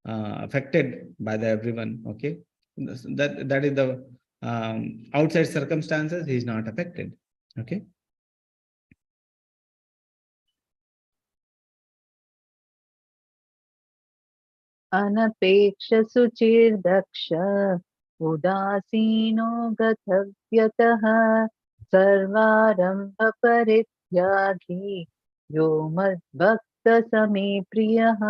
affected by the everyone. Okay, that is the outside circumstances. He is not affected. Okay. अनपेक्ष सुचिर्दक्ष उदासीनो गतव्यतः सर्वारंभ परित्यागी यो मद्भक्त समे प्रियः.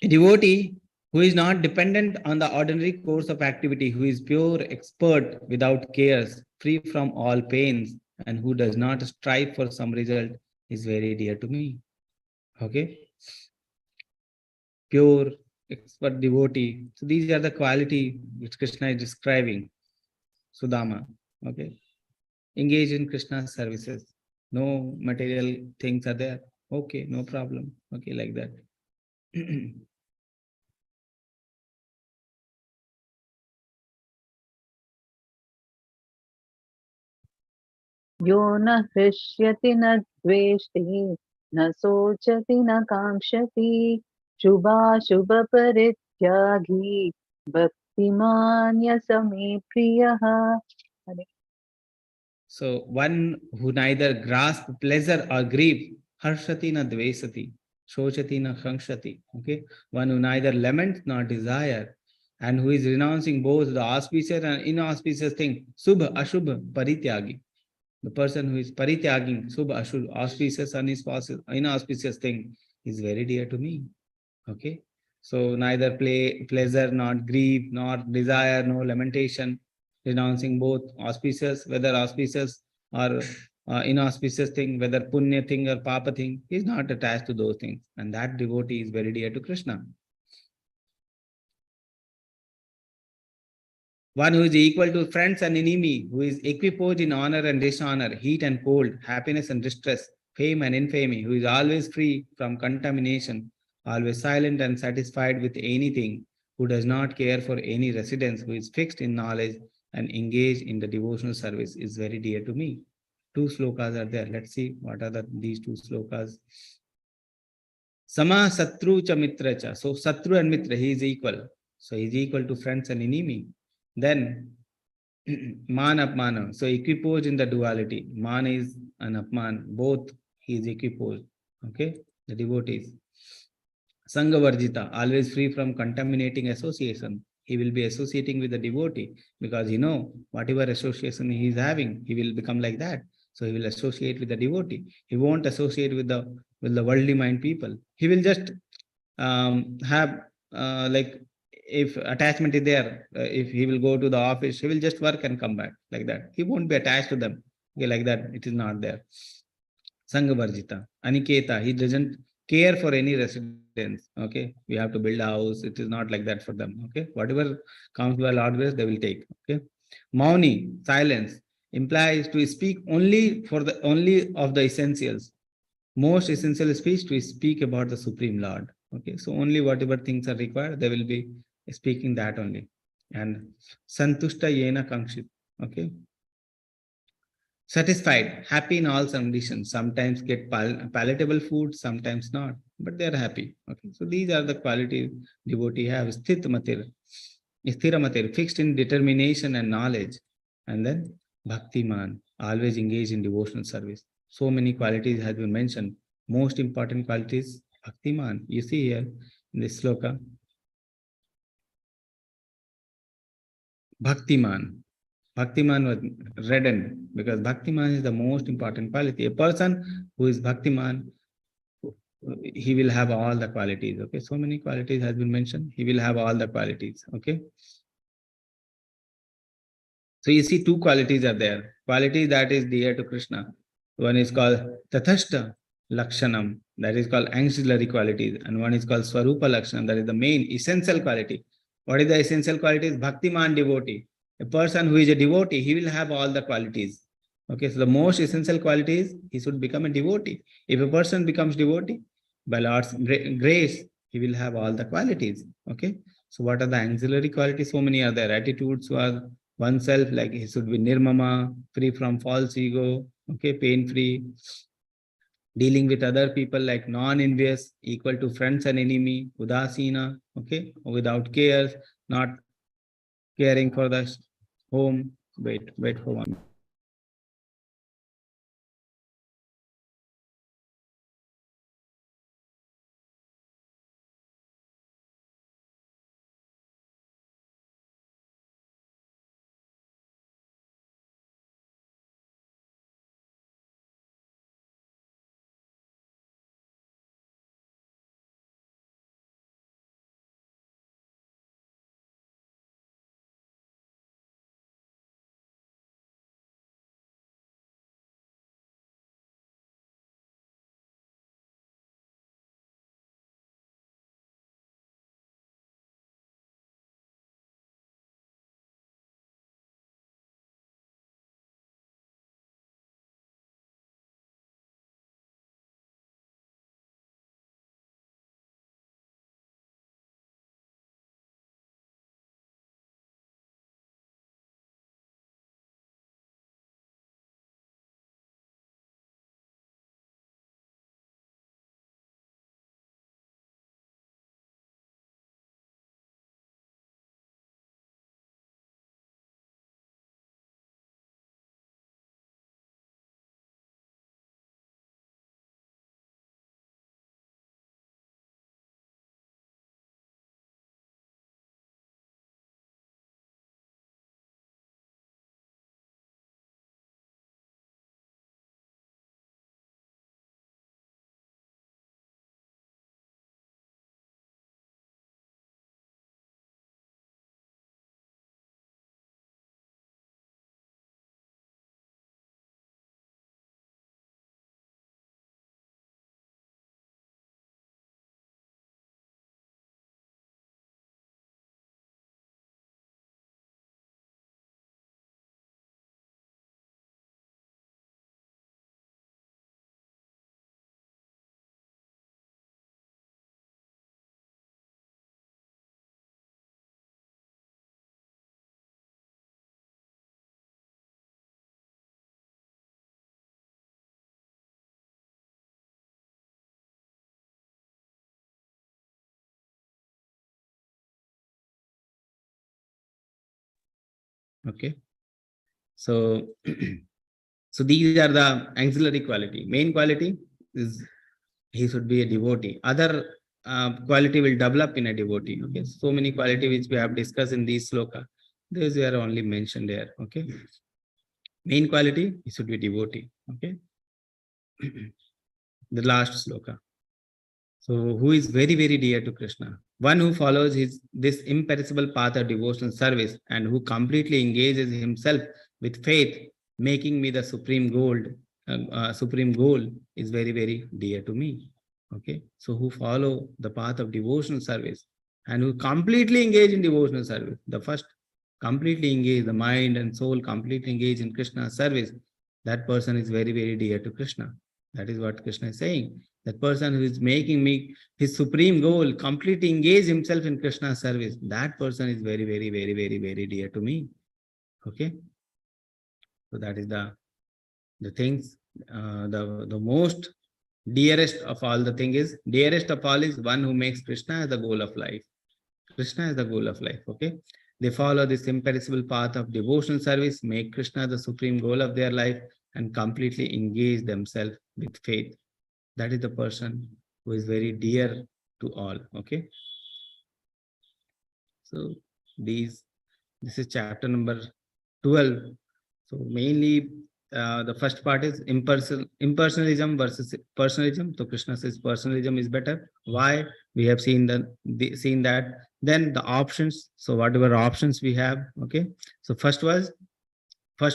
A devotee who is not dependent on the ordinary course of activity, who is pure, expert, without cares, free from all pains, and who does not strive for some result, is very dear to me. Okay. Pure, expert devotee. So these are the quality which Krishna is describing. Sudama. Okay. Engage in Krishna's services. No material things are there. Okay, no problem. Okay, like that. यो न हृष्यति न द्वेष्टि न शोचति न काङ्क्षति शुभाशुभ परित्यागी भक्तिमान् bhaktiman yasame priyaha. So one who neither grasp pleasure or grief, harshati na dvesati, shochati na khankshati. Okay, one who neither laments nor desire, and who is renouncing both the auspicious and inauspicious thing, subh ashubh parityagi. The person who is parityaging subh ashubh auspicious and inauspicious thing is very dear to me. Okay, so neither pleasure, not grief, nor desire, no lamentation, renouncing both auspicious, whether auspicious or inauspicious thing, whether punya thing or papa thing, is not attached to those things, and that devotee is very dear to Krishna. One who is equal to friends and enemy, who is equiposed in honor and dishonor, heat and cold, happiness and distress, fame and infamy, who is always free from contamination, always silent and satisfied with anything, who does not care for any residence, who is fixed in knowledge and engaged in the devotional service, is very dear to me. Two slokas are there. Let's see what are these two slokas. Sama Satru cha Mitra cha. So Satru and Mitra, he is equal. So he is equal to friends and enemy. Then Man Apmana. So equiposed in the duality. Man is an Apman. Both he is equiposed. Okay. The devotees. Sanghavarjita, always free from contaminating association. He will be associating with the devotee because whatever association he is having, he will become like that. So he will associate with the devotee. He won't associate with the worldly mind people. He will just have like if attachment is there, if he will go to the office, he will just work and come back like that. He won't be attached to them. Okay, like that, it is not there. Sanghavarjita. Aniketa, he doesn't care for any residence. Okay, we have to build a house. It is not like that for them. Okay, whatever comes by Lord grace, they will take. Okay, Mauni, silence, implies to speak only of the essentials. Most essential speech to speak about the Supreme Lord. Okay, so only whatever things are required, they will be speaking that only. And Santushta Yena Kankshit. Okay, satisfied, happy in all conditions. Sometimes get palatable food, sometimes not, but they are happy. Okay, so these are the qualities devotee have. Sthiramatir, fixed in determination and knowledge. And then Bhaktiman, always engaged in devotional service. So many qualities have been mentioned. Most important qualities, Bhaktiman. You see here in this sloka, Bhaktiman. Bhaktiman was reddened because Bhaktiman is the most important quality. A person who is Bhaktiman, he will have all the qualities. Okay, so many qualities has been mentioned. He will have all the qualities. Okay, so you see two qualities are there. Quality that is dear to Krishna. One is called Tathashta Lakshanam, that is called ancillary qualities, and one is called Swarupa Lakshanam, that is the main essential quality. What is the essential qualities? Bhaktiman devotee. A person who is a devotee, he will have all the qualities. Okay, so the most essential quality is he should become a devotee. If a person becomes devotee, by Lord's grace, he will have all the qualities. Okay, so what are the ancillary qualities? So many are there. Attitudes are oneself, like he should be nirmama, free from false ego, okay, pain free, dealing with other people like non-envious, equal to friends and enemy, udasina, okay, without cares, not caring for the home. Wait for one. Okay. So, so these are the auxiliary quality. Main quality is he should be a devotee. Other quality will develop in a devotee. Okay. So many quality which we have discussed in these sloka. These are only mentioned there. Okay. Main quality, he should be devotee. Okay. The last sloka. So, who is very, very dear to Krishna? One who follows this imperishable path of devotional service and who completely engages himself with faith, making me the supreme goal is very, very dear to me. Okay. So, who follow the path of devotional service and who completely engage in devotional service. The first, completely engage the mind and soul, completely engage in Krishna's service. That person is very, very dear to Krishna. That is what Krishna is saying. That person who is making me his supreme goal, completely engage himself in Krishna's service, that person is very, very, very, very, very dear to me. Okay. So that is the things, the most dearest of all the thing is, dearest of all is one who makes Krishna as the goal of life. Krishna is the goal of life. Okay. They follow this imperishable path of devotional service, make Krishna the supreme goal of their life, and completely engage themselves with faith. That is the person who is very dear to all. Okay. So this is chapter number 12. So mainly the first part is impersonalism versus personalism. So Krishna says personalism is better. Why? We have seen seen that. Then the options. So whatever options we have. Okay. So first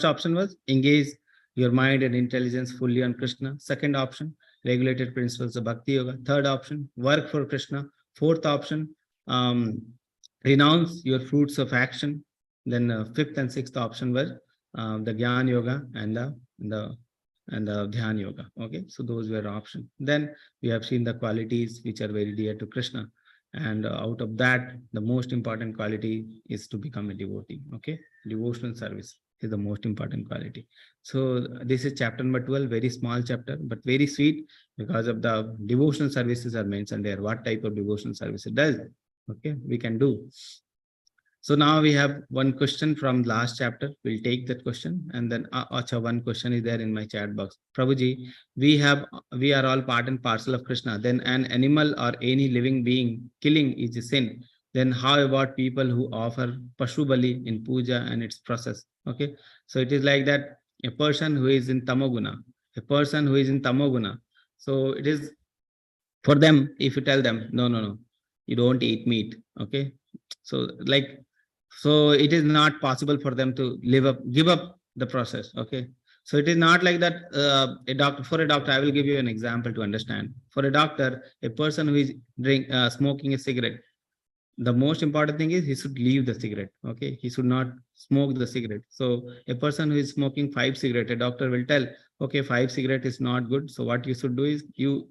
option was engage your mind and intelligence fully on Krishna. Second option, regulated principles of Bhakti Yoga. Third option, work for Krishna. Fourth option, um, renounce your fruits of action. Then fifth and sixth option were the Gyan Yoga and the Dhyan Yoga. Okay, so those were options. Then we have seen the qualities which are very dear to Krishna. And out of that, the most important quality is to become a devotee. Okay, devotional service is the most important quality. So this is chapter number 12, very small chapter, but very sweet because of the devotional services are mentioned there. What type of devotional service it does? Okay, we can do. So now we have one question from last chapter. We'll take that question, and then Acha, one question is there in my chat box. Prabhuji, we are all part and parcel of Krishna. Then an animal or any living being killing is a sin. Then how about people who offer Pashu Bali in puja and its process? Okay, so it is like that a person who is in Tamoguna, a person who is in Tamoguna. So it is for them, if you tell them, no, no, no, you don't eat meat. Okay, so like, so it is not possible for them to give up the process. Okay, so it is not like that. For a doctor, I will give you an example to understand. For a doctor, a person who is smoking a cigarette, the most important thing is he should leave the cigarette. Okay, he should not smoke the cigarette. So a person who is smoking 5 cigarettes, a doctor will tell, okay, 5 cigarette is not good, so what you should do is you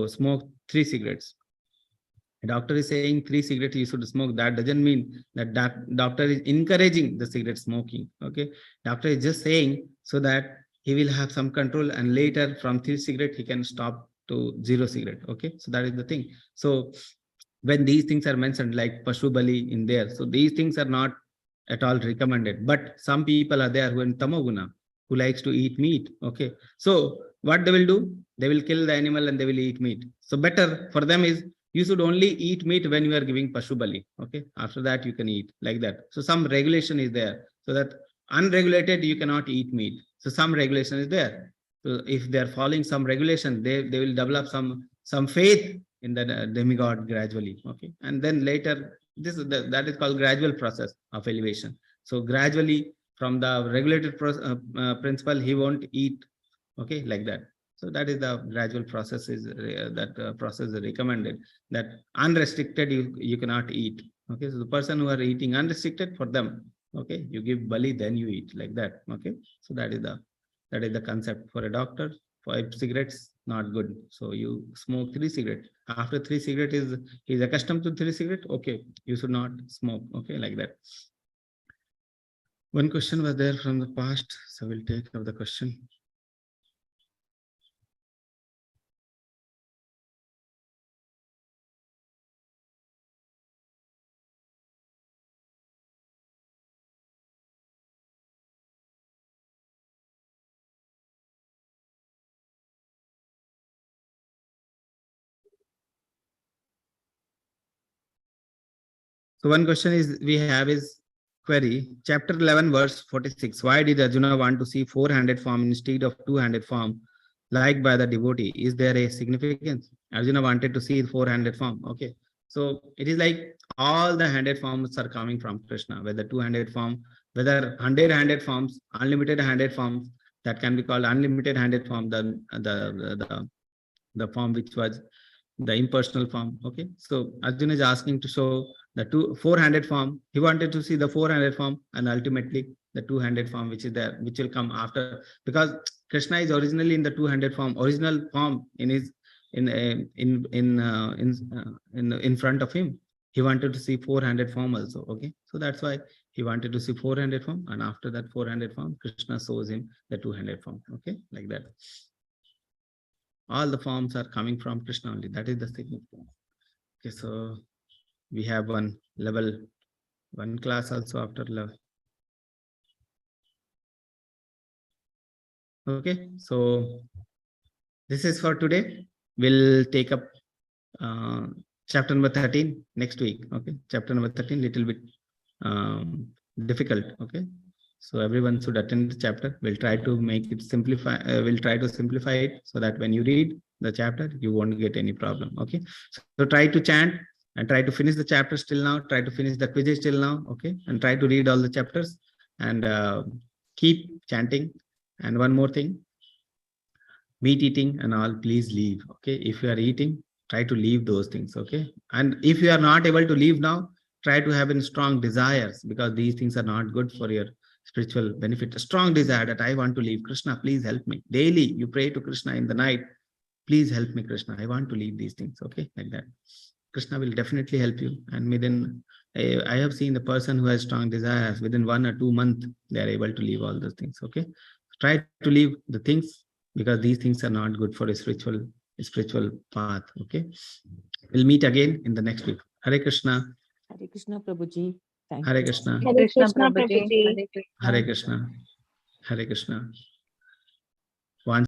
smoke 3 cigarettes. A doctor is saying 3 cigarettes you should smoke. That doesn't mean that doctor is encouraging the cigarette smoking. Okay, doctor is just saying so that he will have some control, and later from 3 cigarettes he can stop to 0 cigarette. Okay, so that is the thing. So when these things are mentioned like Pashu Bali in there, so these things are not at all recommended. But some people are there who are in Tamoguna, who likes to eat meat. Okay, so what they will do? They will kill the animal and they will eat meat. So better for them is you should only eat meat when you are giving Pashu Bali. Okay, after that you can eat like that. So some regulation is there, so that unregulated you cannot eat meat. So some regulation is there. So if they are following some regulation, they will develop some faith in the demigod gradually. Okay, and then later that is called gradual process of elevation. So gradually from the regulated principle, he won't eat. Okay, like that. So that is the gradual process is that process is recommended, that unrestricted you cannot eat. Okay, so the person who are eating unrestricted, for them, okay, you give bali, then you eat like that. Okay, so that is the concept. For a doctor, 5 cigarettes not good, so you smoke 3 cigarettes. After 3 cigarettes is accustomed to 3 cigarettes, okay, you should not smoke. Okay, like that. One question was there from the past, so we'll take up the question. So one question is we have is query, chapter 11, verse 46. Why did Arjuna want to see 400 form instead of 200 form liked by the devotee? Is there a significance? Arjuna wanted to see 400 form. Okay. So it is like all the 100 forms are coming from Krishna, whether 200 form, whether 100 forms, unlimited 100 forms, that can be called unlimited 100 form, the form which was the impersonal form. Okay. So Arjuna is asking to show the 400 form. He wanted to see the 400 form and ultimately the 200 form which is there, which will come after, because Krishna is originally in the 200 form, original form in his in front of him. He wanted to see 400 form also. Okay. So that's why he wanted to see 400 form, and after that 400 form, Krishna shows him the 200 form. Okay, like that. All the forms are coming from Krishna only. That is the significance. Okay, so we have one level, one class also after level. Okay, so this is for today. We'll take up chapter number 13 next week. Okay, chapter number 13, little bit difficult. Okay, so everyone should attend the chapter. We'll try to make it simplify. We'll try to simplify it so that when you read the chapter, you won't get any problem. Okay, so try to chant and try to finish the chapters till now. Try to finish the quizzes till now. Okay, and try to read all the chapters and keep chanting. And one more thing, meat eating and all, please leave. Okay, if you are eating, try to leave those things. Okay, and if you are not able to leave now, try to have in strong desires, because these things are not good for your spiritual benefit. A strong desire that I want to leave. Krishna, please help me. Daily you pray to Krishna in the night, please help me, Krishna, I want to leave these things. Okay, like that. Krishna will definitely help you. And within, I have seen the person who has strong desires, within 1 or 2 months, they are able to leave all those things. Okay, try to leave the things, because these things are not good for a spiritual path. Okay, we'll meet again in the next week. Hare Krishna. Hare Krishna, Prabhuji. Thank Hare you. Krishna. Hare Krishna, Prabhuji. Prabhuji. Hare Krishna. Hare Krishna.